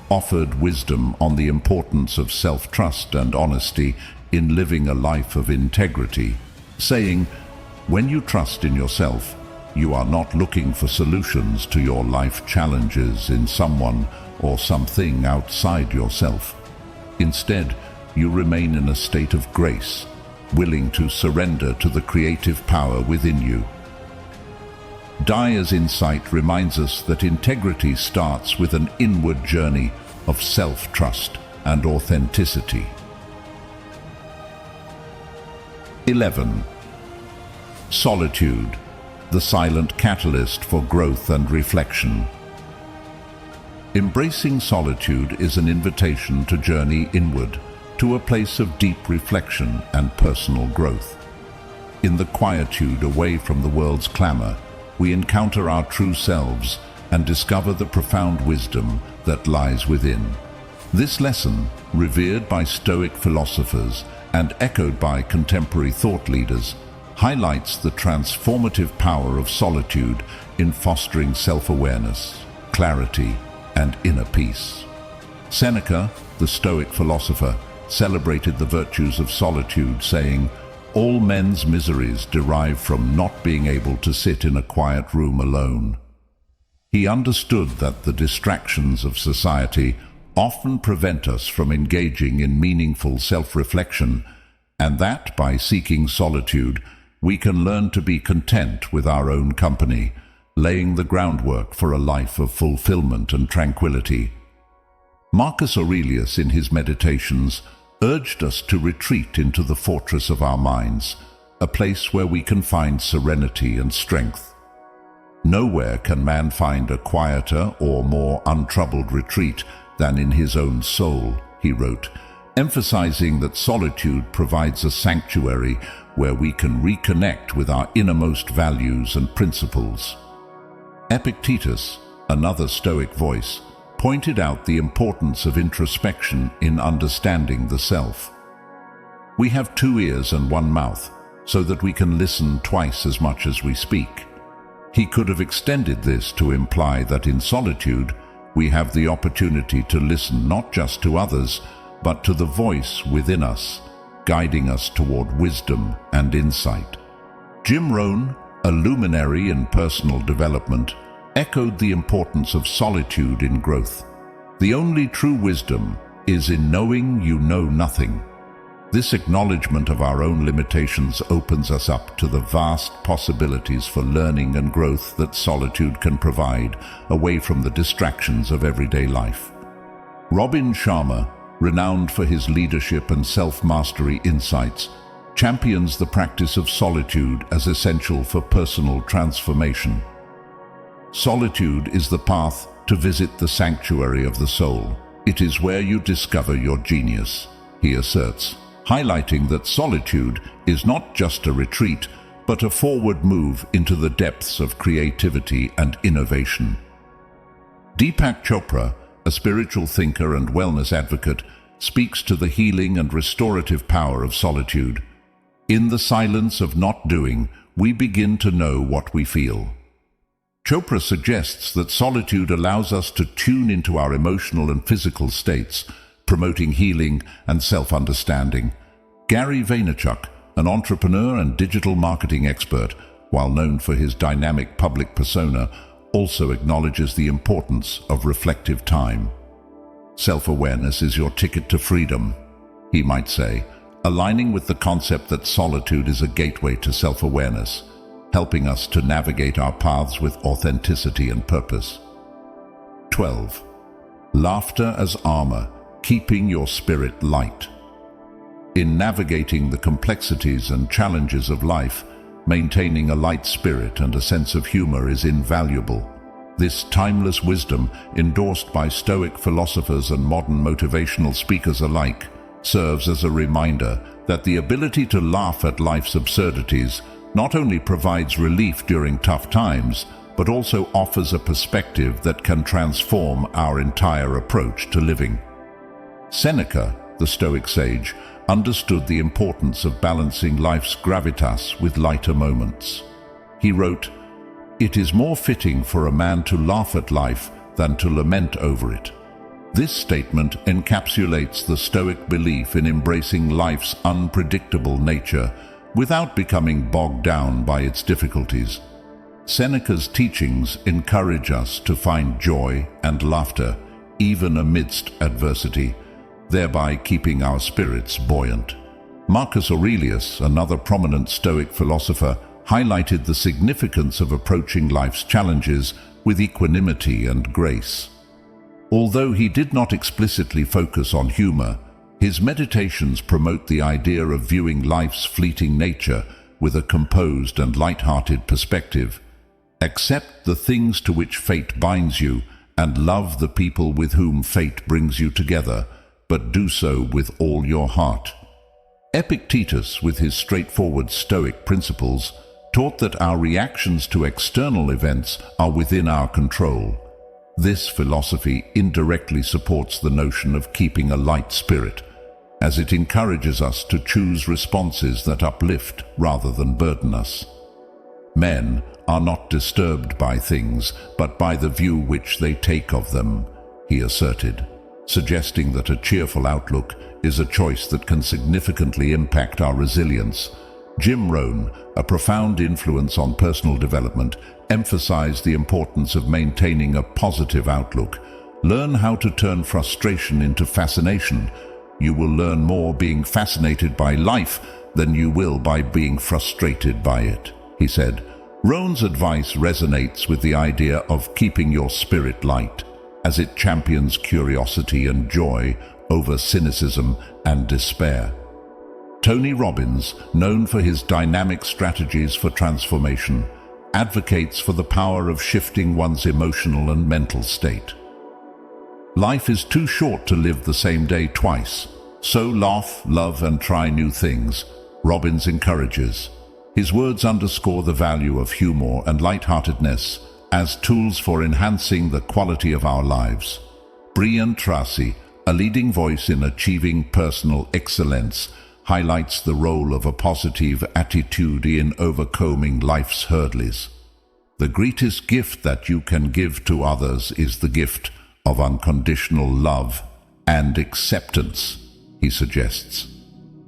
offered wisdom on the importance of self-trust and honesty in living a life of integrity, saying, "When you trust in yourself, you are not looking for solutions to your life challenges in someone or something outside yourself. Instead, you remain in a state of grace, willing to surrender to the creative power within you." Dyer's insight reminds us that integrity starts with an inward journey of self-trust and authenticity. 11. Solitude, the silent catalyst for growth and reflection. Embracing solitude is an invitation to journey inward, to a place of deep reflection and personal growth. In the quietude away from the world's clamor, we encounter our true selves and discover the profound wisdom that lies within. This lesson, revered by Stoic philosophers and echoed by contemporary thought leaders, highlights the transformative power of solitude in fostering self-awareness, clarity, and inner peace. Seneca, the Stoic philosopher, celebrated the virtues of solitude, saying, "All men's miseries derive from not being able to sit in a quiet room alone." He understood that the distractions of society often prevent us from engaging in meaningful self-reflection, and that by seeking solitude, we can learn to be content with our own company, laying the groundwork for a life of fulfillment and tranquility. Marcus Aurelius, in his Meditations, urged us to retreat into the fortress of our minds, a place where we can find serenity and strength. Nowhere can man find a quieter or more untroubled retreat than in his own soul, he wrote, emphasizing that solitude provides a sanctuary where we can reconnect with our innermost values and principles. Epictetus, another Stoic voice, pointed out the importance of introspection in understanding the self. We have 2 ears and 1 mouth, so that we can listen twice as much as we speak. He could have extended this to imply that in solitude, we have the opportunity to listen not just to others, but to the voice within us, guiding us toward wisdom and insight. Jim Rohn, a luminary in personal development, echoed the importance of solitude in growth. The only true wisdom is in knowing you know nothing. This acknowledgement of our own limitations opens us up to the vast possibilities for learning and growth that solitude can provide, away from the distractions of everyday life. Robin Sharma, renowned for his leadership and self-mastery insights, champions the practice of solitude as essential for personal transformation. Solitude is the path to visit the sanctuary of the soul. It is where you discover your genius, he asserts, highlighting that solitude is not just a retreat, but a forward move into the depths of creativity and innovation. Deepak Chopra, a spiritual thinker and wellness advocate, speaks to the healing and restorative power of solitude. In the silence of not doing, we begin to know what we feel. Chopra suggests that solitude allows us to tune into our emotional and physical states, promoting healing and self-understanding. Gary Vaynerchuk, an entrepreneur and digital marketing expert, while known for his dynamic public persona, also acknowledges the importance of reflective time. Self-awareness is your ticket to freedom, he might say, aligning with the concept that solitude is a gateway to self-awareness, helping us to navigate our paths with authenticity and purpose. 12. Laughter as armor, keeping your spirit light. In navigating the complexities and challenges of life, maintaining a light spirit and a sense of humor is invaluable. This timeless wisdom, endorsed by Stoic philosophers and modern motivational speakers alike, serves as a reminder that the ability to laugh at life's absurdities not only provides relief during tough times, but also offers a perspective that can transform our entire approach to living. Seneca, the Stoic sage, understood the importance of balancing life's gravitas with lighter moments. He wrote, "It is more fitting for a man to laugh at life than to lament over it." This statement encapsulates the Stoic belief in embracing life's unpredictable nature without becoming bogged down by its difficulties. Seneca's teachings encourage us to find joy and laughter even amidst adversity, thereby keeping our spirits buoyant. Marcus Aurelius, another prominent Stoic philosopher, highlighted the significance of approaching life's challenges with equanimity and grace. Although he did not explicitly focus on humor, his meditations promote the idea of viewing life's fleeting nature with a composed and light-hearted perspective. Accept the things to which fate binds you and love the people with whom fate brings you together, but do so with all your heart. Epictetus, with his straightforward Stoic principles, taught that our reactions to external events are within our control. This philosophy indirectly supports the notion of keeping a light spirit, as it encourages us to choose responses that uplift rather than burden us. Men are not disturbed by things, but by the view which they take of them, he asserted, suggesting that a cheerful outlook is a choice that can significantly impact our resilience. Jim Rohn, a profound influence on personal development, emphasized the importance of maintaining a positive outlook. Learn how to turn frustration into fascination. You will learn more being fascinated by life than you will by being frustrated by it, he said. Rohn's advice resonates with the idea of keeping your spirit light. as it champions curiosity and joy over cynicism and despair. Tony Robbins, known for his dynamic strategies for transformation, advocates for the power of shifting one's emotional and mental state. Life is too short to live the same day twice, so laugh, love, and try new things, Robbins encourages. His words underscore the value of humor and lightheartedness as tools for enhancing the quality of our lives. Brian Tracy, a leading voice in achieving personal excellence, highlights the role of a positive attitude in overcoming life's hurdles. The greatest gift that you can give to others is the gift of unconditional love and acceptance, he suggests.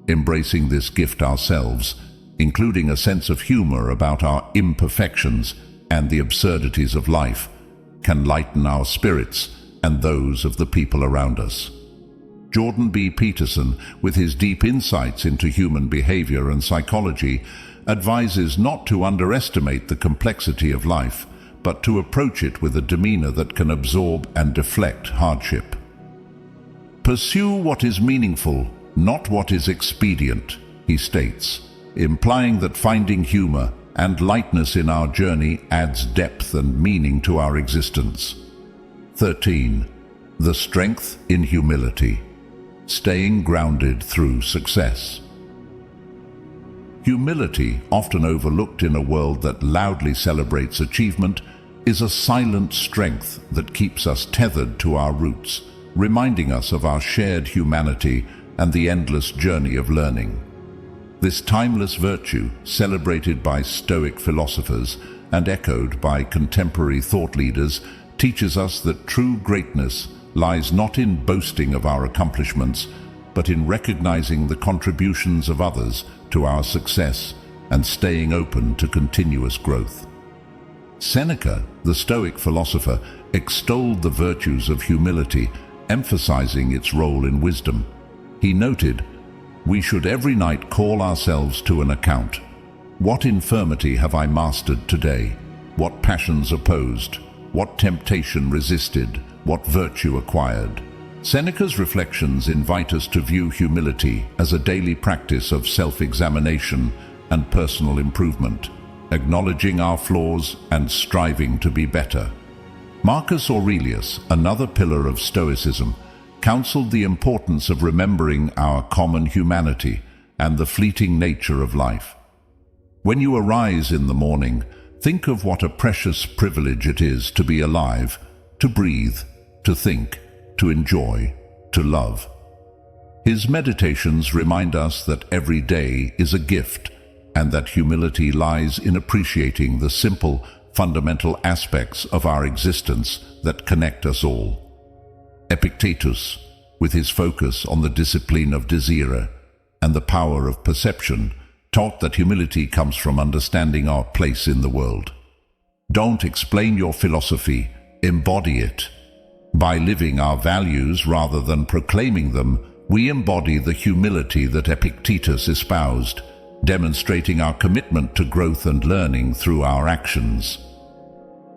Embracing this gift ourselves, including a sense of humor about our imperfections and the absurdities of life, can lighten our spirits and those of the people around us. Jordan B. Peterson, with his deep insights into human behavior and psychology, advises not to underestimate the complexity of life, but to approach it with a demeanor that can absorb and deflect hardship. Pursue what is meaningful, not what is expedient, he states, implying that finding humor and lightness in our journey adds depth and meaning to our existence. 13. The strength in humility. Staying grounded through success. Humility, often overlooked in a world that loudly celebrates achievement, is a silent strength that keeps us tethered to our roots, reminding us of our shared humanity and the endless journey of learning. This timeless virtue, celebrated by Stoic philosophers and echoed by contemporary thought leaders, teaches us that true greatness lies not in boasting of our accomplishments, but in recognizing the contributions of others to our success and staying open to continuous growth. Seneca, the Stoic philosopher, extolled the virtues of humility, emphasizing its role in wisdom. He noted, "We should every night call ourselves to an account. What infirmity have I mastered today? What passions opposed? What temptation resisted? What virtue acquired?" Seneca's reflections invite us to view humility as a daily practice of self-examination and personal improvement, acknowledging our flaws and striving to be better. Marcus Aurelius, another pillar of Stoicism, counseled the importance of remembering our common humanity and the fleeting nature of life. When you arise in the morning, think of what a precious privilege it is to be alive, to breathe, to think, to enjoy, to love. His meditations remind us that every day is a gift, and that humility lies in appreciating the simple, fundamental aspects of our existence that connect us all. Epictetus, with his focus on the discipline of desire and the power of perception, taught that humility comes from understanding our place in the world. Don't explain your philosophy, embody it. By living our values rather than proclaiming them, we embody the humility that Epictetus espoused, demonstrating our commitment to growth and learning through our actions.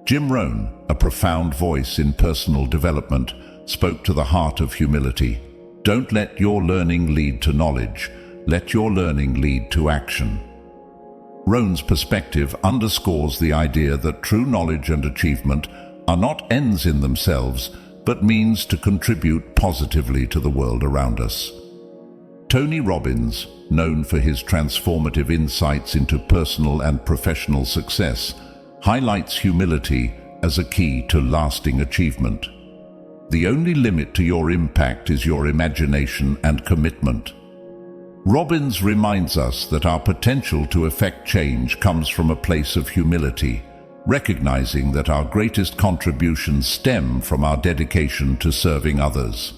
Jim Rohn, a profound voice in personal development, spoke to the heart of humility. Don't let your learning lead to knowledge. Let your learning lead to action. Rohn's perspective underscores the idea that true knowledge and achievement are not ends in themselves, but means to contribute positively to the world around us. Tony Robbins, known for his transformative insights into personal and professional success, highlights humility as a key to lasting achievement. The only limit to your impact is your imagination and commitment. Robbins reminds us that our potential to effect change comes from a place of humility, recognizing that our greatest contributions stem from our dedication to serving others.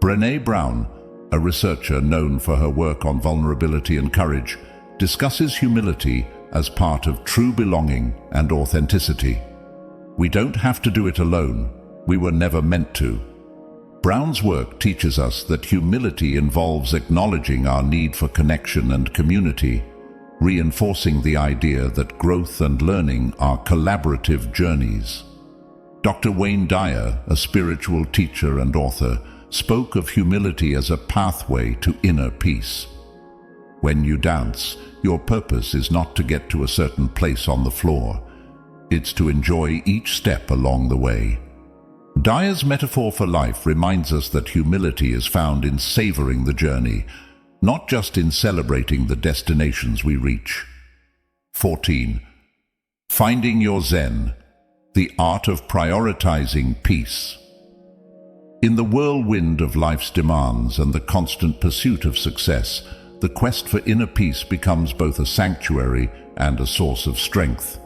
Brené Brown, a researcher known for her work on vulnerability and courage, discusses humility as part of true belonging and authenticity. We don't have to do it alone. We were never meant to. Brown's work teaches us that humility involves acknowledging our need for connection and community, reinforcing the idea that growth and learning are collaborative journeys. Dr. Wayne Dyer, a spiritual teacher and author, spoke of humility as a pathway to inner peace. When you dance, your purpose is not to get to a certain place on the floor. It's to enjoy each step along the way. Dyer's metaphor for life reminds us that humility is found in savoring the journey, not just in celebrating the destinations we reach. 14. Finding your Zen, the art of prioritizing peace. In the whirlwind of life's demands and the constant pursuit of success, the quest for inner peace becomes both a sanctuary and a source of strength.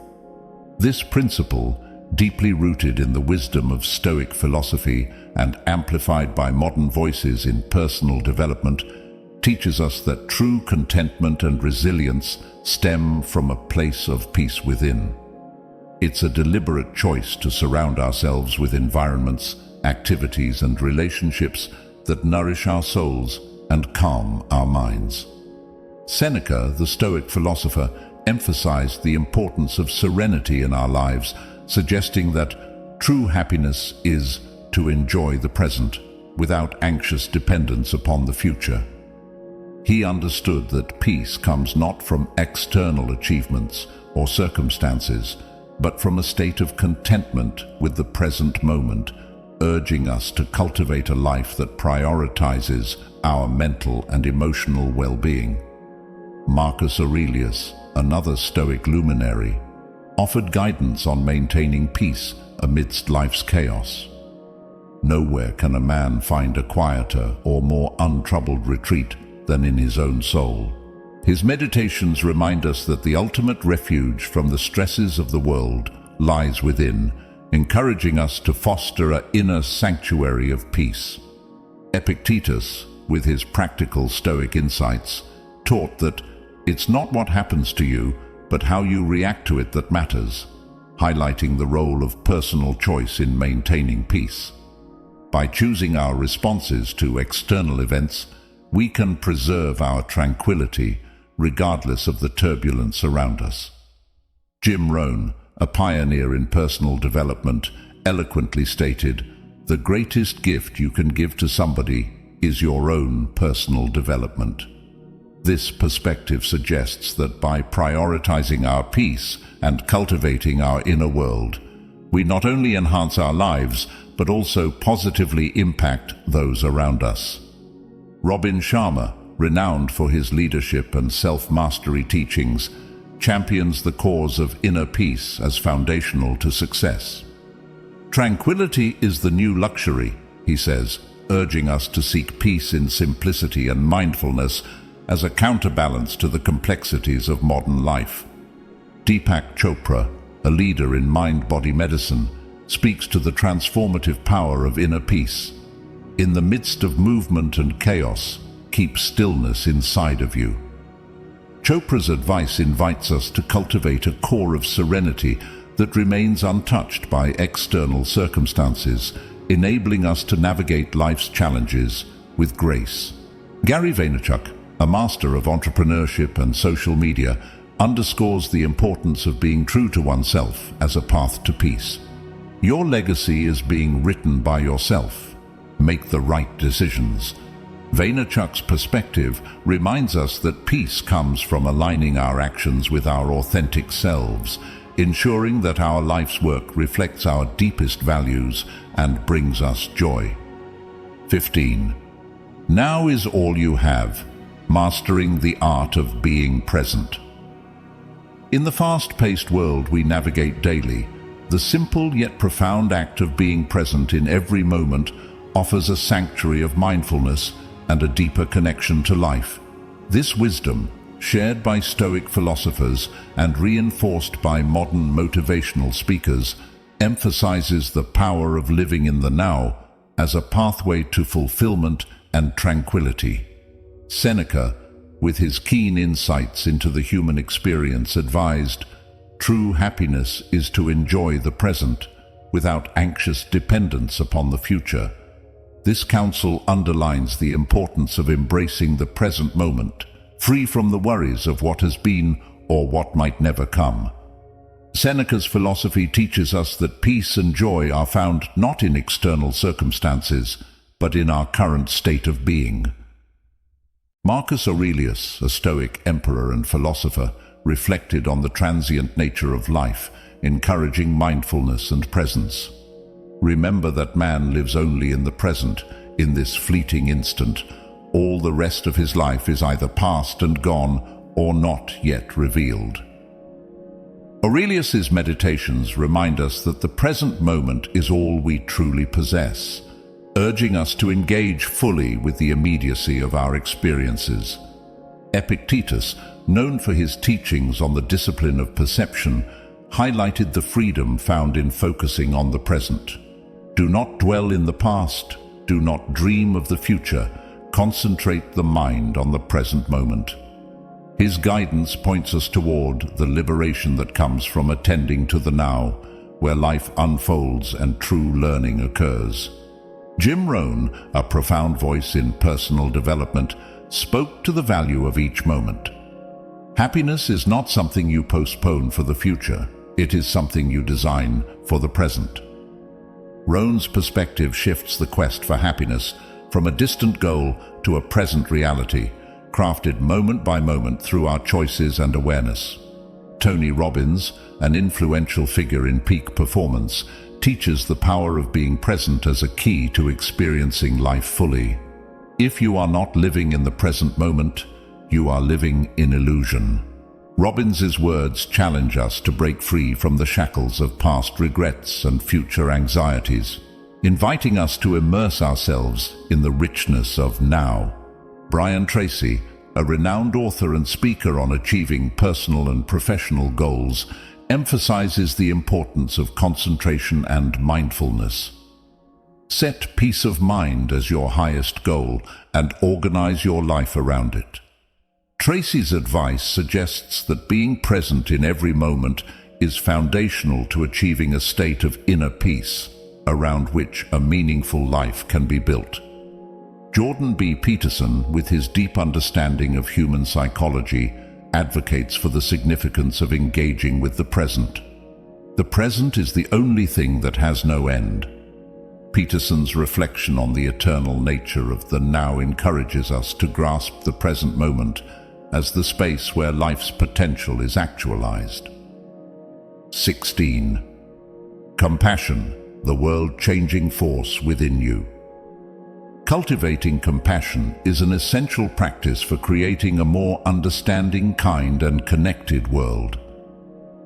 This principle, deeply rooted in the wisdom of Stoic philosophy and amplified by modern voices in personal development, teaches us that true contentment and resilience stem from a place of peace within. It's a deliberate choice to surround ourselves with environments, activities, and relationships that nourish our souls and calm our minds. Seneca, the Stoic philosopher, emphasized the importance of serenity in our lives, suggesting that true happiness is to enjoy the present without anxious dependence upon the future. He understood that peace comes not from external achievements or circumstances, but from a state of contentment with the present moment, urging us to cultivate a life that prioritizes our mental and emotional well-being. Marcus Aurelius, another Stoic luminary, offered guidance on maintaining peace amidst life's chaos. Nowhere can a man find a quieter or more untroubled retreat than in his own soul. His meditations remind us that the ultimate refuge from the stresses of the world lies within, encouraging us to foster an inner sanctuary of peace. Epictetus, with his practical Stoic insights, taught that it's not what happens to you, but how you react to it that matters, highlighting the role of personal choice in maintaining peace. By choosing our responses to external events, we can preserve our tranquility regardless of the turbulence around us. Jim Rohn, a pioneer in personal development, eloquently stated, "The greatest gift you can give to somebody is your own personal development." This perspective suggests that by prioritizing our peace and cultivating our inner world, we not only enhance our lives, but also positively impact those around us. Robin Sharma, renowned for his leadership and self-mastery teachings, champions the cause of inner peace as foundational to success. "Tranquility is the new luxury," he says, urging us to seek peace in simplicity and mindfulness as a counterbalance to the complexities of modern life. Deepak Chopra, a leader in mind-body medicine, speaks to the transformative power of inner peace. In the midst of movement and chaos, keep stillness inside of you. Chopra's advice invites us to cultivate a core of serenity that remains untouched by external circumstances, enabling us to navigate life's challenges with grace. Gary Vaynerchuk, a master of entrepreneurship and social media, underscores the importance of being true to oneself as a path to peace. Your legacy is being written by yourself. Make the right decisions. Vaynerchuk's perspective reminds us that peace comes from aligning our actions with our authentic selves, ensuring that our life's work reflects our deepest values and brings us joy. 15. Now is all you have. Mastering the art of being present. In the fast-paced world we navigate daily, the simple yet profound act of being present in every moment offers a sanctuary of mindfulness and a deeper connection to life. This wisdom, shared by Stoic philosophers and reinforced by modern motivational speakers, emphasizes the power of living in the now as a pathway to fulfillment and tranquility. Seneca, with his keen insights into the human experience, advised, "True happiness is to enjoy the present without anxious dependence upon the future." This counsel underlines the importance of embracing the present moment, free from the worries of what has been or what might never come. Seneca's philosophy teaches us that peace and joy are found not in external circumstances, but in our current state of being. Marcus Aurelius, a Stoic emperor and philosopher, reflected on the transient nature of life, encouraging mindfulness and presence. Remember that man lives only in the present, in this fleeting instant. All the rest of his life is either past and gone or not yet revealed. Aurelius's meditations remind us that the present moment is all we truly possess, urging us to engage fully with the immediacy of our experiences. Epictetus, known for his teachings on the discipline of perception, highlighted the freedom found in focusing on the present. Do not dwell in the past, do not dream of the future, concentrate the mind on the present moment. His guidance points us toward the liberation that comes from attending to the now, where life unfolds and true learning occurs. Jim Rohn, a profound voice in personal development, spoke to the value of each moment. Happiness is not something you postpone for the future, it is something you design for the present. Rohn's perspective shifts the quest for happiness from a distant goal to a present reality, crafted moment by moment through our choices and awareness. Tony Robbins, an influential figure in peak performance, teaches the power of being present as a key to experiencing life fully. If you are not living in the present moment, you are living in illusion. Robbins's words challenge us to break free from the shackles of past regrets and future anxieties, inviting us to immerse ourselves in the richness of now. Brian Tracy, a renowned author and speaker on achieving personal and professional goals, emphasizes the importance of concentration and mindfulness. Set peace of mind as your highest goal and organize your life around it. Tracy's advice suggests that being present in every moment is foundational to achieving a state of inner peace, around which a meaningful life can be built. Jordan B. Peterson, with his deep understanding of human psychology, advocates for the significance of engaging with the present. The present is the only thing that has no end. Peterson's reflection on the eternal nature of the now encourages us to grasp the present moment as the space where life's potential is actualized. 16. Compassion, the world-changing force within you. Cultivating compassion is an essential practice for creating a more understanding, kind, and connected world.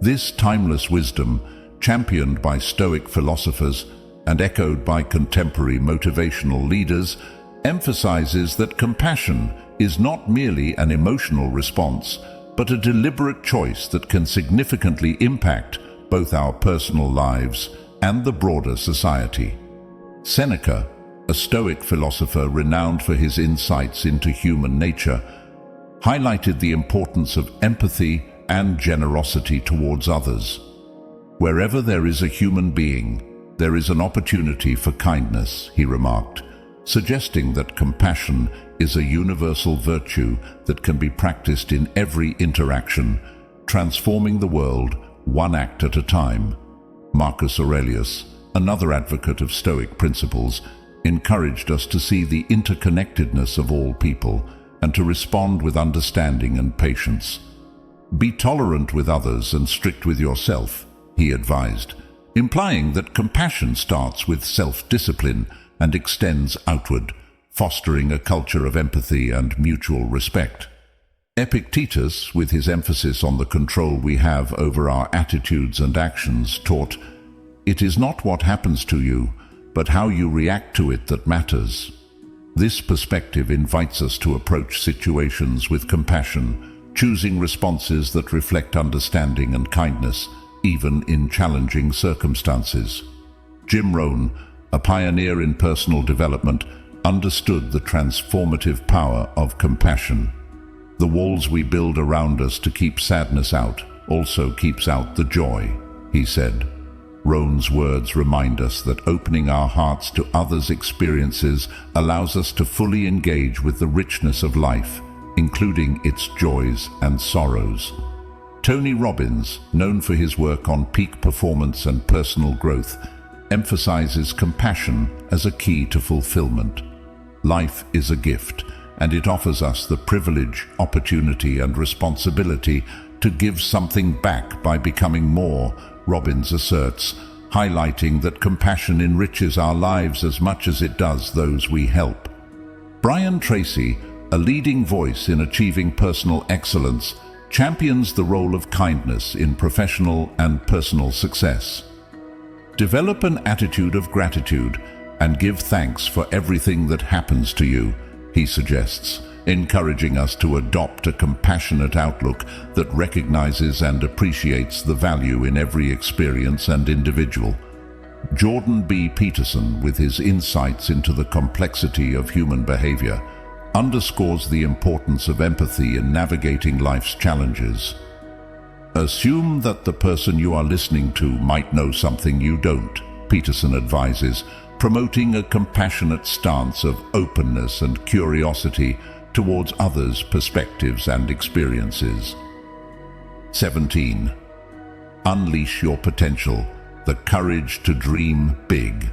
This timeless wisdom, championed by Stoic philosophers and echoed by contemporary motivational leaders, emphasizes that compassion is not merely an emotional response, but a deliberate choice that can significantly impact both our personal lives and the broader society. Seneca, a Stoic philosopher renowned for his insights into human nature, highlighted the importance of empathy and generosity towards others. Wherever there is a human being, there is an opportunity for kindness, he remarked, suggesting that compassion is a universal virtue that can be practiced in every interaction, transforming the world one act at a time. Marcus Aurelius, another advocate of Stoic principles, encouraged us to see the interconnectedness of all people and to respond with understanding and patience. Be tolerant with others and strict with yourself, he advised, implying that compassion starts with self-discipline and extends outward, fostering a culture of empathy and mutual respect. Epictetus, with his emphasis on the control we have over our attitudes and actions, taught, "It is not what happens to you, but how you react to it that matters." This perspective invites us to approach situations with compassion, choosing responses that reflect understanding and kindness, even in challenging circumstances. Jim Rohn, a pioneer in personal development, understood the transformative power of compassion. The walls we build around us to keep sadness out also keeps out the joy, he said. Rohn's words remind us that opening our hearts to others' experiences allows us to fully engage with the richness of life, including its joys and sorrows. Tony Robbins, known for his work on peak performance and personal growth, emphasizes compassion as a key to fulfillment. Life is a gift, and it offers us the privilege, opportunity, and responsibility to give something back by becoming more, Robbins asserts, highlighting that compassion enriches our lives as much as it does those we help. Brian Tracy, a leading voice in achieving personal excellence, champions the role of kindness in professional and personal success. Develop an attitude of gratitude and give thanks for everything that happens to you, he suggests, encouraging us to adopt a compassionate outlook that recognizes and appreciates the value in every experience and individual. Jordan B. Peterson, with his insights into the complexity of human behavior, underscores the importance of empathy in navigating life's challenges. Assume that the person you are listening to might know something you don't, Peterson advises, promoting a compassionate stance of openness and curiosity towards others' perspectives and experiences. 17. Unleash your potential, the courage to dream big.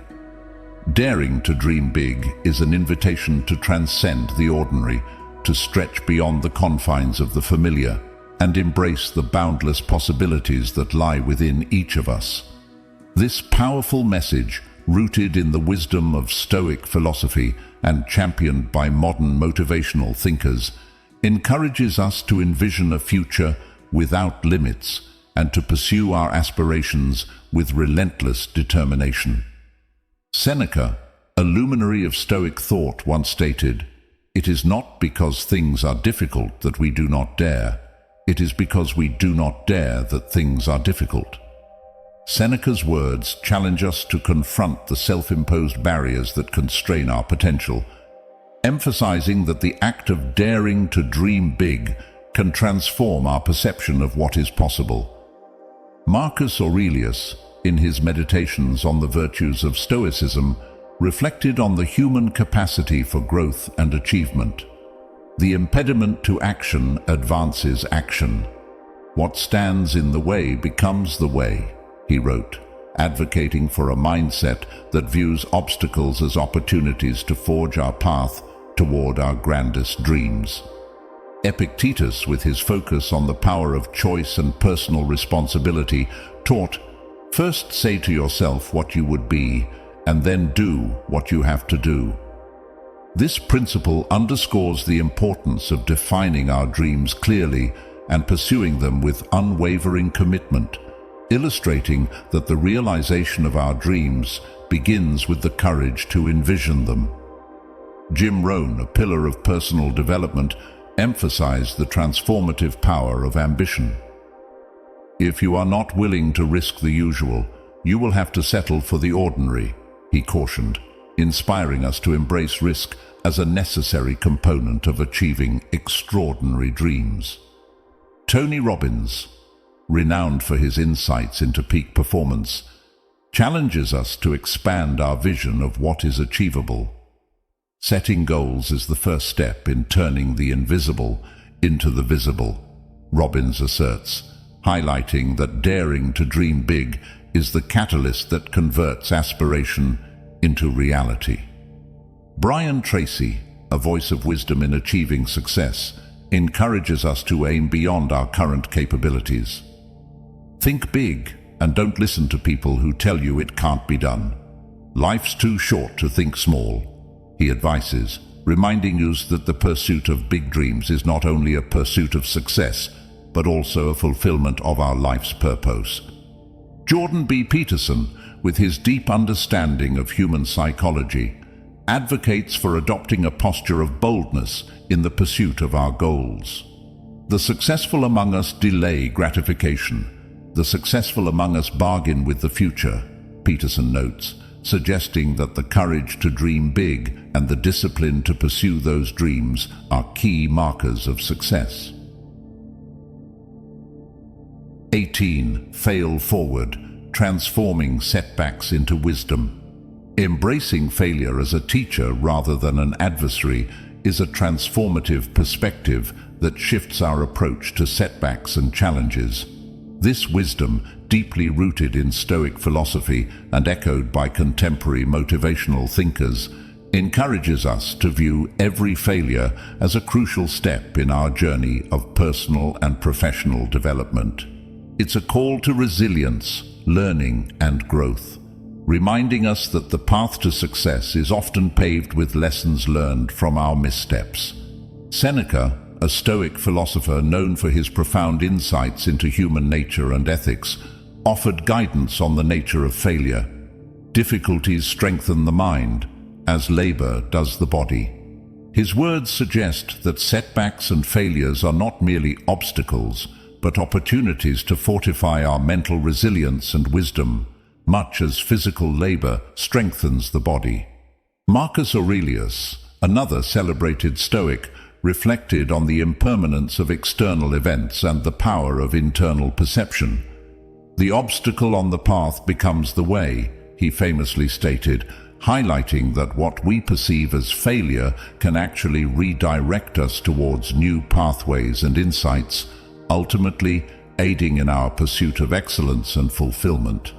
Daring to dream big is an invitation to transcend the ordinary, to stretch beyond the confines of the familiar, and embrace the boundless possibilities that lie within each of us. This powerful message, rooted in the wisdom of Stoic philosophy and championed by modern motivational thinkers, encourages us to envision a future without limits and to pursue our aspirations with relentless determination. Seneca, a luminary of Stoic thought, once stated, "It is not because things are difficult that we do not dare. It is because we do not dare that things are difficult." Seneca's words challenge us to confront the self-imposed barriers that constrain our potential, emphasizing that the act of daring to dream big can transform our perception of what is possible. Marcus Aurelius, in his meditations on the virtues of Stoicism, reflected on the human capacity for growth and achievement. The impediment to action advances action. What stands in the way becomes the way, he wrote, advocating for a mindset that views obstacles as opportunities to forge our path toward our grandest dreams. Epictetus, with his focus on the power of choice and personal responsibility, taught, "First say to yourself what you would be, and then do what you have to do." This principle underscores the importance of defining our dreams clearly and pursuing them with unwavering commitment, illustrating that the realization of our dreams begins with the courage to envision them. Jim Rohn, a pillar of personal development, emphasized the transformative power of ambition. "If you are not willing to risk the usual, you will have to settle for the ordinary," he cautioned, inspiring us to embrace risk as a necessary component of achieving extraordinary dreams. Tony Robbins, renowned for his insights into peak performance, challenges us to expand our vision of what is achievable. Setting goals is the first step in turning the invisible into the visible, Robbins asserts, highlighting that daring to dream big is the catalyst that converts aspiration into reality. Brian Tracy, a voice of wisdom in achieving success, encourages us to aim beyond our current capabilities. Think big and don't listen to people who tell you it can't be done. Life's too short to think small, he advises, reminding us that the pursuit of big dreams is not only a pursuit of success, but also a fulfillment of our life's purpose. Jordan B. Peterson, with his deep understanding of human psychology, advocates for adopting a posture of boldness in the pursuit of our goals. The successful among us delay gratification. The successful among us bargain with the future, Peterson notes, suggesting that the courage to dream big and the discipline to pursue those dreams are key markers of success. 18. Fail forward, transforming setbacks into wisdom. Embracing failure as a teacher rather than an adversary is a transformative perspective that shifts our approach to setbacks and challenges. This wisdom, deeply rooted in Stoic philosophy and echoed by contemporary motivational thinkers, encourages us to view every failure as a crucial step in our journey of personal and professional development. It's a call to resilience, learning, and growth, reminding us that the path to success is often paved with lessons learned from our missteps. Seneca, a Stoic philosopher known for his profound insights into human nature and ethics, offered guidance on the nature of failure. Difficulties strengthen the mind, as labor does the body. His words suggest that setbacks and failures are not merely obstacles, but opportunities to fortify our mental resilience and wisdom, much as physical labor strengthens the body. Marcus Aurelius, another celebrated Stoic, reflected on the impermanence of external events and the power of internal perception. "The obstacle on the path becomes the way," he famously stated, highlighting that what we perceive as failure can actually redirect us towards new pathways and insights, ultimately aiding in our pursuit of excellence and fulfillment.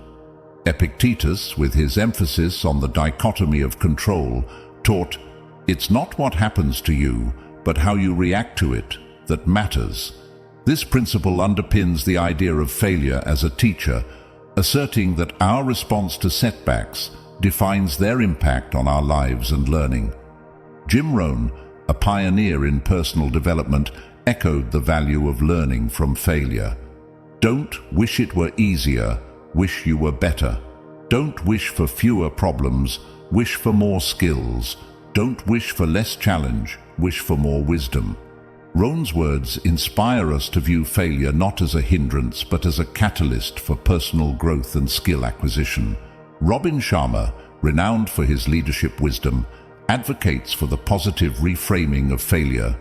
Epictetus, with his emphasis on the dichotomy of control, taught, "It's not what happens to you, but how you react to it that matters." This principle underpins the idea of failure as a teacher, asserting that our response to setbacks defines their impact on our lives and learning. Jim Rohn, a pioneer in personal development, echoed the value of learning from failure. "Don't wish it were easier, wish you were better. Don't wish for fewer problems, wish for more skills. Don't wish for less challenge, wish for more wisdom." Rohn's words inspire us to view failure not as a hindrance but as a catalyst for personal growth and skill acquisition. Robin Sharma, renowned for his leadership wisdom, advocates for the positive reframing of failure.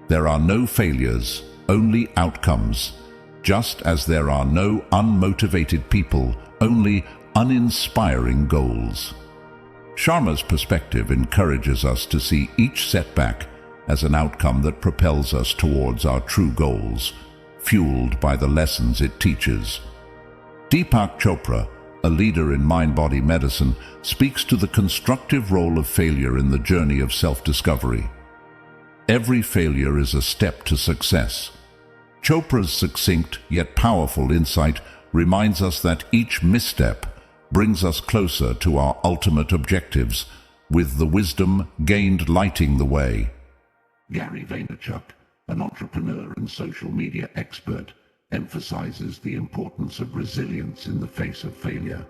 "There are no failures, only outcomes, just as there are no unmotivated people, only uninspiring goals." Sharma's perspective encourages us to see each setback as an outcome that propels us towards our true goals, fueled by the lessons it teaches. Deepak Chopra, a leader in mind-body medicine, speaks to the constructive role of failure in the journey of self-discovery. "Every failure is a step to success." Chopra's succinct yet powerful insight reminds us that each misstep brings us closer to our ultimate objectives, with the wisdom gained lighting the way. Gary Vaynerchuk, an entrepreneur and social media expert, emphasizes the importance of resilience in the face of failure.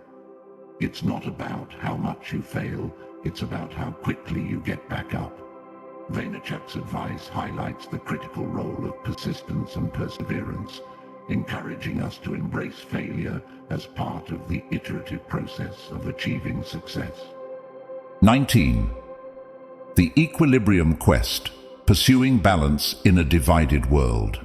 "It's not about how much you fail, it's about how quickly you get back up." Vaynerchuk's advice highlights the critical role of persistence and perseverance, encouraging us to embrace failure as part of the iterative process of achieving success. 19. The Equilibrium Quest: Pursuing Balance in a Divided World.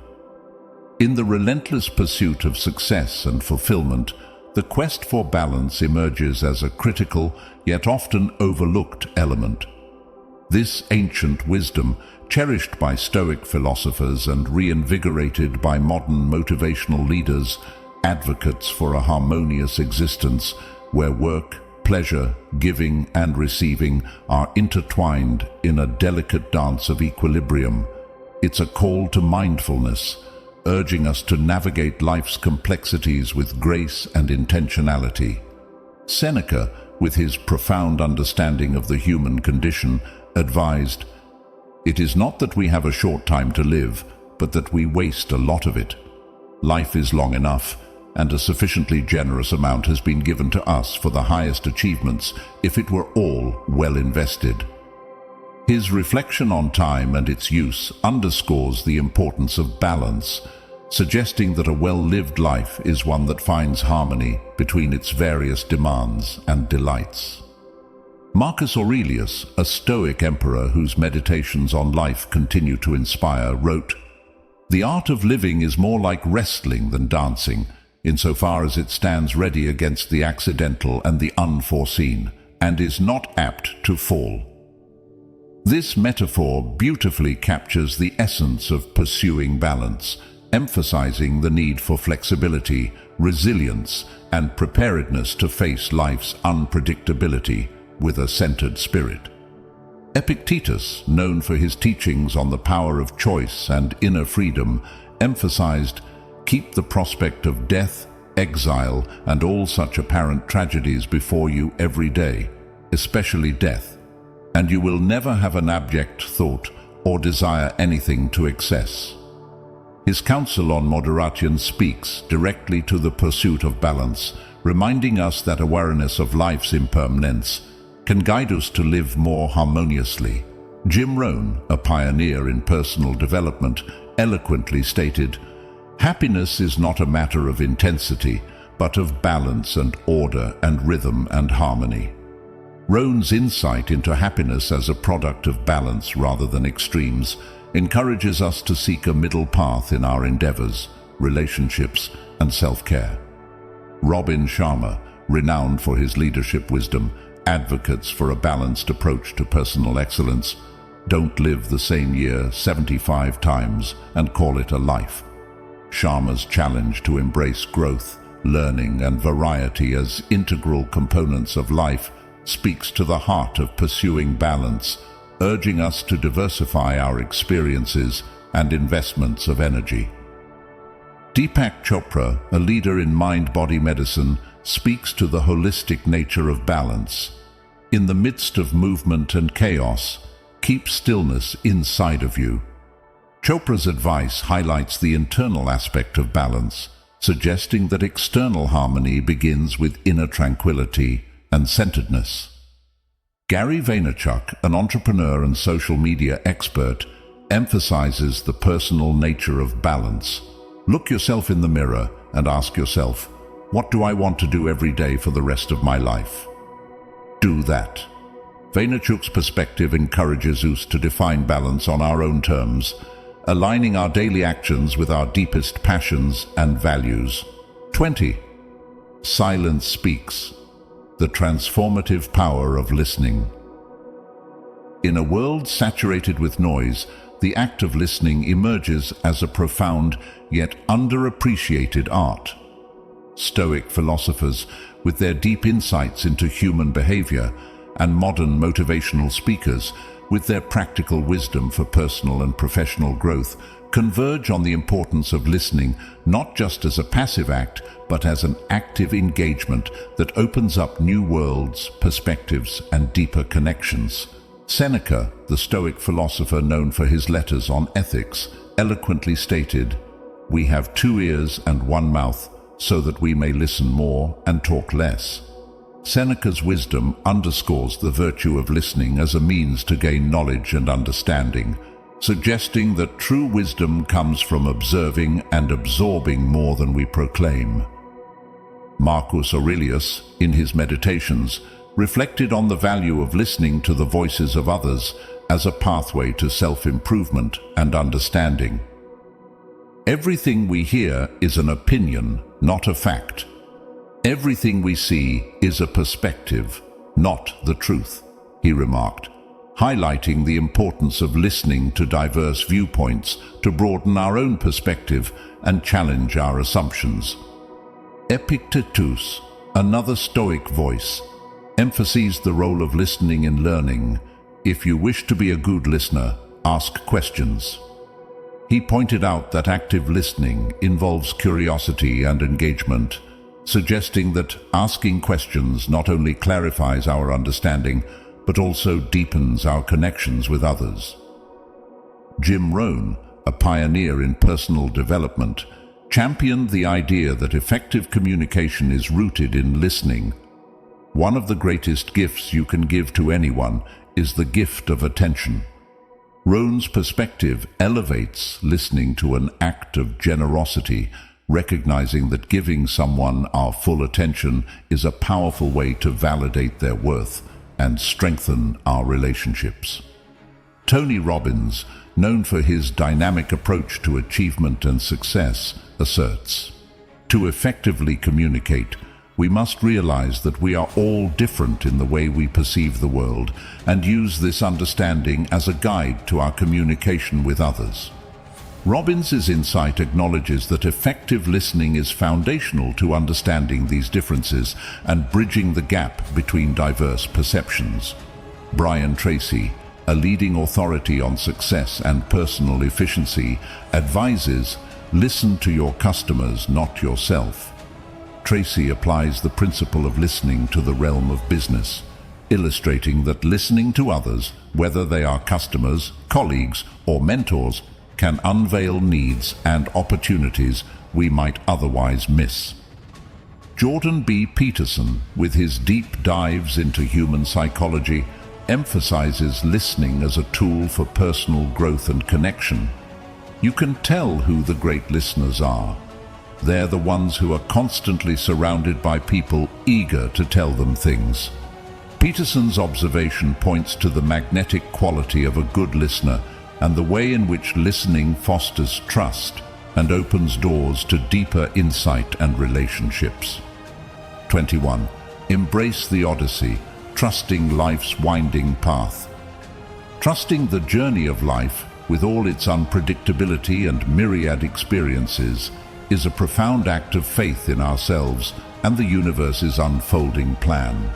In the relentless pursuit of success and fulfillment, the quest for balance emerges as a critical, yet often overlooked element. This ancient wisdom, cherished by Stoic philosophers and reinvigorated by modern motivational leaders, advocates for a harmonious existence where work, pleasure, giving, and receiving are intertwined in a delicate dance of equilibrium. It's a call to mindfulness, urging us to navigate life's complexities with grace and intentionality. Seneca, with his profound understanding of the human condition, advised, "It is not that we have a short time to live, but that we waste a lot of it. Life is long enough, and a sufficiently generous amount has been given to us for the highest achievements if it were all well invested." His reflection on time and its use underscores the importance of balance, suggesting that a well-lived life is one that finds harmony between its various demands and delights. Marcus Aurelius, a Stoic emperor whose meditations on life continue to inspire, wrote, "The art of living is more like wrestling than dancing, insofar as it stands ready against the accidental and the unforeseen, and is not apt to fall." This metaphor beautifully captures the essence of pursuing balance, emphasizing the need for flexibility, resilience, and preparedness to face life's unpredictability with a centered spirit. Epictetus, known for his teachings on the power of choice and inner freedom, emphasized, "Keep the prospect of death, exile, and all such apparent tragedies before you every day, especially death, and you will never have an abject thought or desire anything to excess." His counsel on moderation speaks directly to the pursuit of balance, reminding us that awareness of life's impermanence can guide us to live more harmoniously. Jim Rohn, a pioneer in personal development, eloquently stated, "Happiness is not a matter of intensity, but of balance and order and rhythm and harmony." Rohn's insight into happiness as a product of balance rather than extremes encourages us to seek a middle path in our endeavors, relationships, and self-care. Robin Sharma, renowned for his leadership wisdom, advocates for a balanced approach to personal excellence. Don't live the same year 75 times and call it a life. Sharma's challenge to embrace growth, learning, and variety as integral components of life speaks to the heart of pursuing balance, urging us to diversify our experiences and investments of energy. Deepak Chopra, a leader in mind-body medicine, speaks to the holistic nature of balance. In the midst of movement and chaos, keep stillness inside of you. Chopra's advice highlights the internal aspect of balance, suggesting that external harmony begins with inner tranquility and centeredness. Gary Vaynerchuk, an entrepreneur and social media expert, emphasizes the personal nature of balance. Look yourself in the mirror and ask yourself, what do I want to do every day for the rest of my life? Do that. Vaynerchuk's perspective encourages us to define balance on our own terms, aligning our daily actions with our deepest passions and values. 20. Silence speaks. The transformative power of listening. In a world saturated with noise, the act of listening emerges as a profound yet underappreciated art. Stoic philosophers, with their deep insights into human behavior, and modern motivational speakers, with their practical wisdom for personal and professional growth, converge on the importance of listening not just as a passive act, but as an active engagement that opens up new worlds, perspectives, and deeper connections. Seneca, the Stoic philosopher known for his letters on ethics, eloquently stated, "We have 2 ears and 1 mouth, so that we may listen more and talk less." Seneca's wisdom underscores the virtue of listening as a means to gain knowledge and understanding, suggesting that true wisdom comes from observing and absorbing more than we proclaim. Marcus Aurelius, in his Meditations, reflected on the value of listening to the voices of others as a pathway to self-improvement and understanding. Everything we hear is an opinion, not a fact. Everything we see is a perspective, not the truth, he remarked, highlighting the importance of listening to diverse viewpoints to broaden our own perspective and challenge our assumptions. Epictetus, another Stoic voice, emphasized the role of listening in learning. If you wish to be a good listener, ask questions. He pointed out that active listening involves curiosity and engagement, suggesting that asking questions not only clarifies our understanding, but also deepens our connections with others. Jim Rohn, a pioneer in personal development, championed the idea that effective communication is rooted in listening. One of the greatest gifts you can give to anyone is the gift of attention. Rohn's perspective elevates listening to an act of generosity, recognizing that giving someone our full attention is a powerful way to validate their worth and strengthen our relationships. Tony Robbins, known for his dynamic approach to achievement and success, asserts, "To effectively communicate, we must realize that we are all different in the way we perceive the world and use this understanding as a guide to our communication with others. Robbins's insight acknowledges that effective listening is foundational to understanding these differences and bridging the gap between diverse perceptions. Brian Tracy, a leading authority on success and personal efficiency, advises, "Listen to your customers, not yourself." Tracy applies the principle of listening to the realm of business, illustrating that listening to others, whether they are customers, colleagues, or mentors, can unveil needs and opportunities we might otherwise miss. Jordan B. Peterson, with his deep dives into human psychology, emphasizes listening as a tool for personal growth and connection. You can tell who the great listeners are. They're the ones who are constantly surrounded by people eager to tell them things. Peterson's observation points to the magnetic quality of a good listener and the way in which listening fosters trust and opens doors to deeper insight and relationships. 21. Embrace the Odyssey, trusting life's winding path. Trusting the journey of life, with all its unpredictability and myriad experiences, is a profound act of faith in ourselves and the universe's unfolding plan.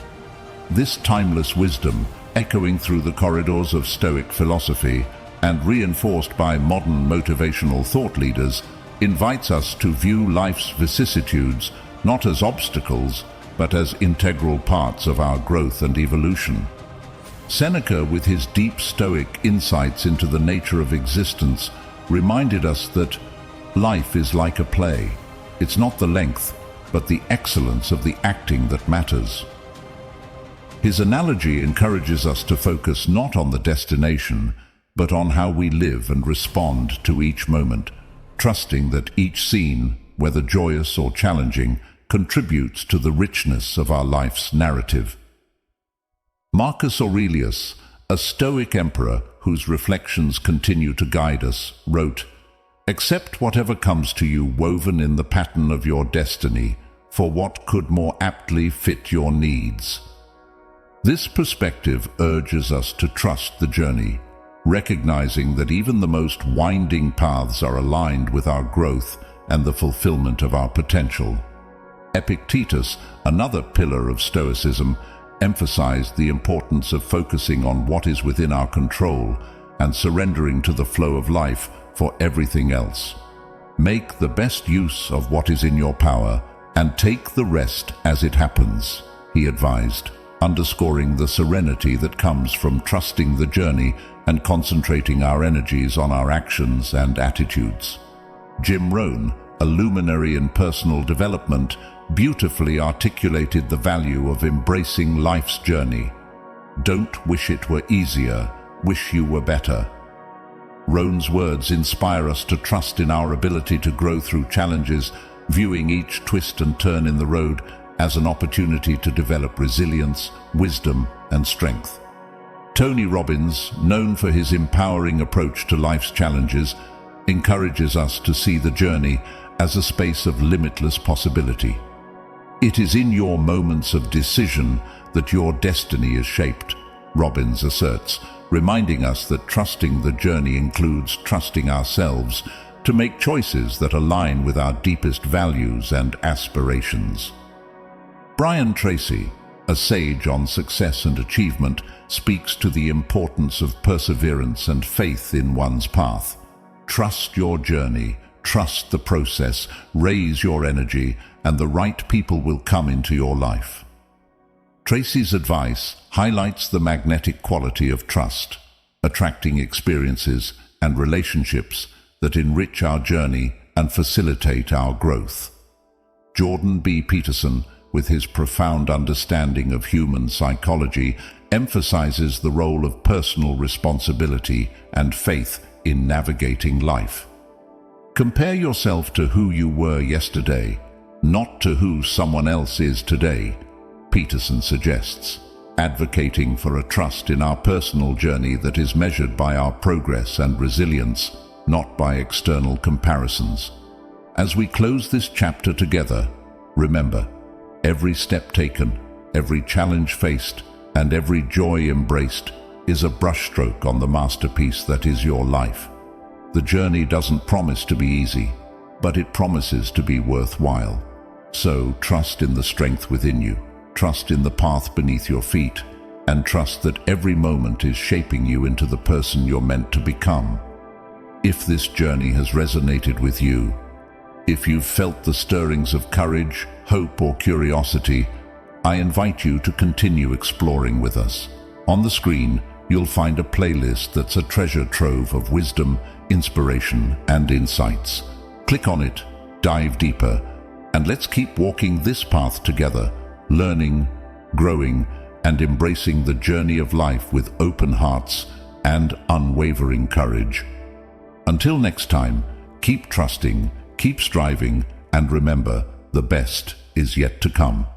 This timeless wisdom, echoing through the corridors of Stoic philosophy and reinforced by modern motivational thought leaders, invites us to view life's vicissitudes not as obstacles, but as integral parts of our growth and evolution. Seneca, with his deep Stoic insights into the nature of existence, reminded us that life is like a play. It's not the length, but the excellence of the acting that matters. His analogy encourages us to focus not on the destination, but on how we live and respond to each moment, trusting that each scene, whether joyous or challenging, contributes to the richness of our life's narrative. Marcus Aurelius, a Stoic emperor whose reflections continue to guide us, wrote, "Accept whatever comes to you woven in the pattern of your destiny, for what could more aptly fit your needs?" This perspective urges us to trust the journey, recognizing that even the most winding paths are aligned with our growth and the fulfillment of our potential. Epictetus, another pillar of Stoicism, emphasized the importance of focusing on what is within our control and surrendering to the flow of life for everything else. Make the best use of what is in your power and take the rest as it happens, he advised, underscoring the serenity that comes from trusting the journey and concentrating our energies on our actions and attitudes. Jim Rohn, a luminary in personal development, beautifully articulated the value of embracing life's journey. Don't wish it were easier, wish you were better. Rohn's words inspire us to trust in our ability to grow through challenges, viewing each twist and turn in the road as an opportunity to develop resilience, wisdom, and strength. Tony Robbins, known for his empowering approach to life's challenges, encourages us to see the journey as a space of limitless possibility. It is in your moments of decision that your destiny is shaped, Robbins asserts, reminding us that trusting the journey includes trusting ourselves to make choices that align with our deepest values and aspirations. Brian Tracy, a sage on success and achievement, speaks to the importance of perseverance and faith in one's path. Trust your journey, trust the process, raise your energy, and the right people will come into your life. Tracy's advice highlights the magnetic quality of trust, attracting experiences and relationships that enrich our journey and facilitate our growth. Jordan B. Peterson, with his profound understanding of human psychology, emphasizes the role of personal responsibility and faith in navigating life. Compare yourself to who you were yesterday, not to who someone else is today, Peterson suggests, advocating for a trust in our personal journey that is measured by our progress and resilience, not by external comparisons. As we close this chapter together, remember, Every step taken, every challenge faced, and every joy embraced is a brushstroke on the masterpiece that is your life. The journey doesn't promise to be easy, but it promises to be worthwhile. So trust in the strength within you, trust in the path beneath your feet, and trust that every moment is shaping you into the person you're meant to become. If this journey has resonated with you, if you've felt the stirrings of courage, hope, or curiosity, I invite you to continue exploring with us. On the screen, you'll find a playlist that's a treasure trove of wisdom, inspiration, and insights. Click on it, dive deeper, and let's keep walking this path together, learning, growing, and embracing the journey of life with open hearts and unwavering courage. Until next time, keep trusting, keep striving, and remember, the best is yet to come.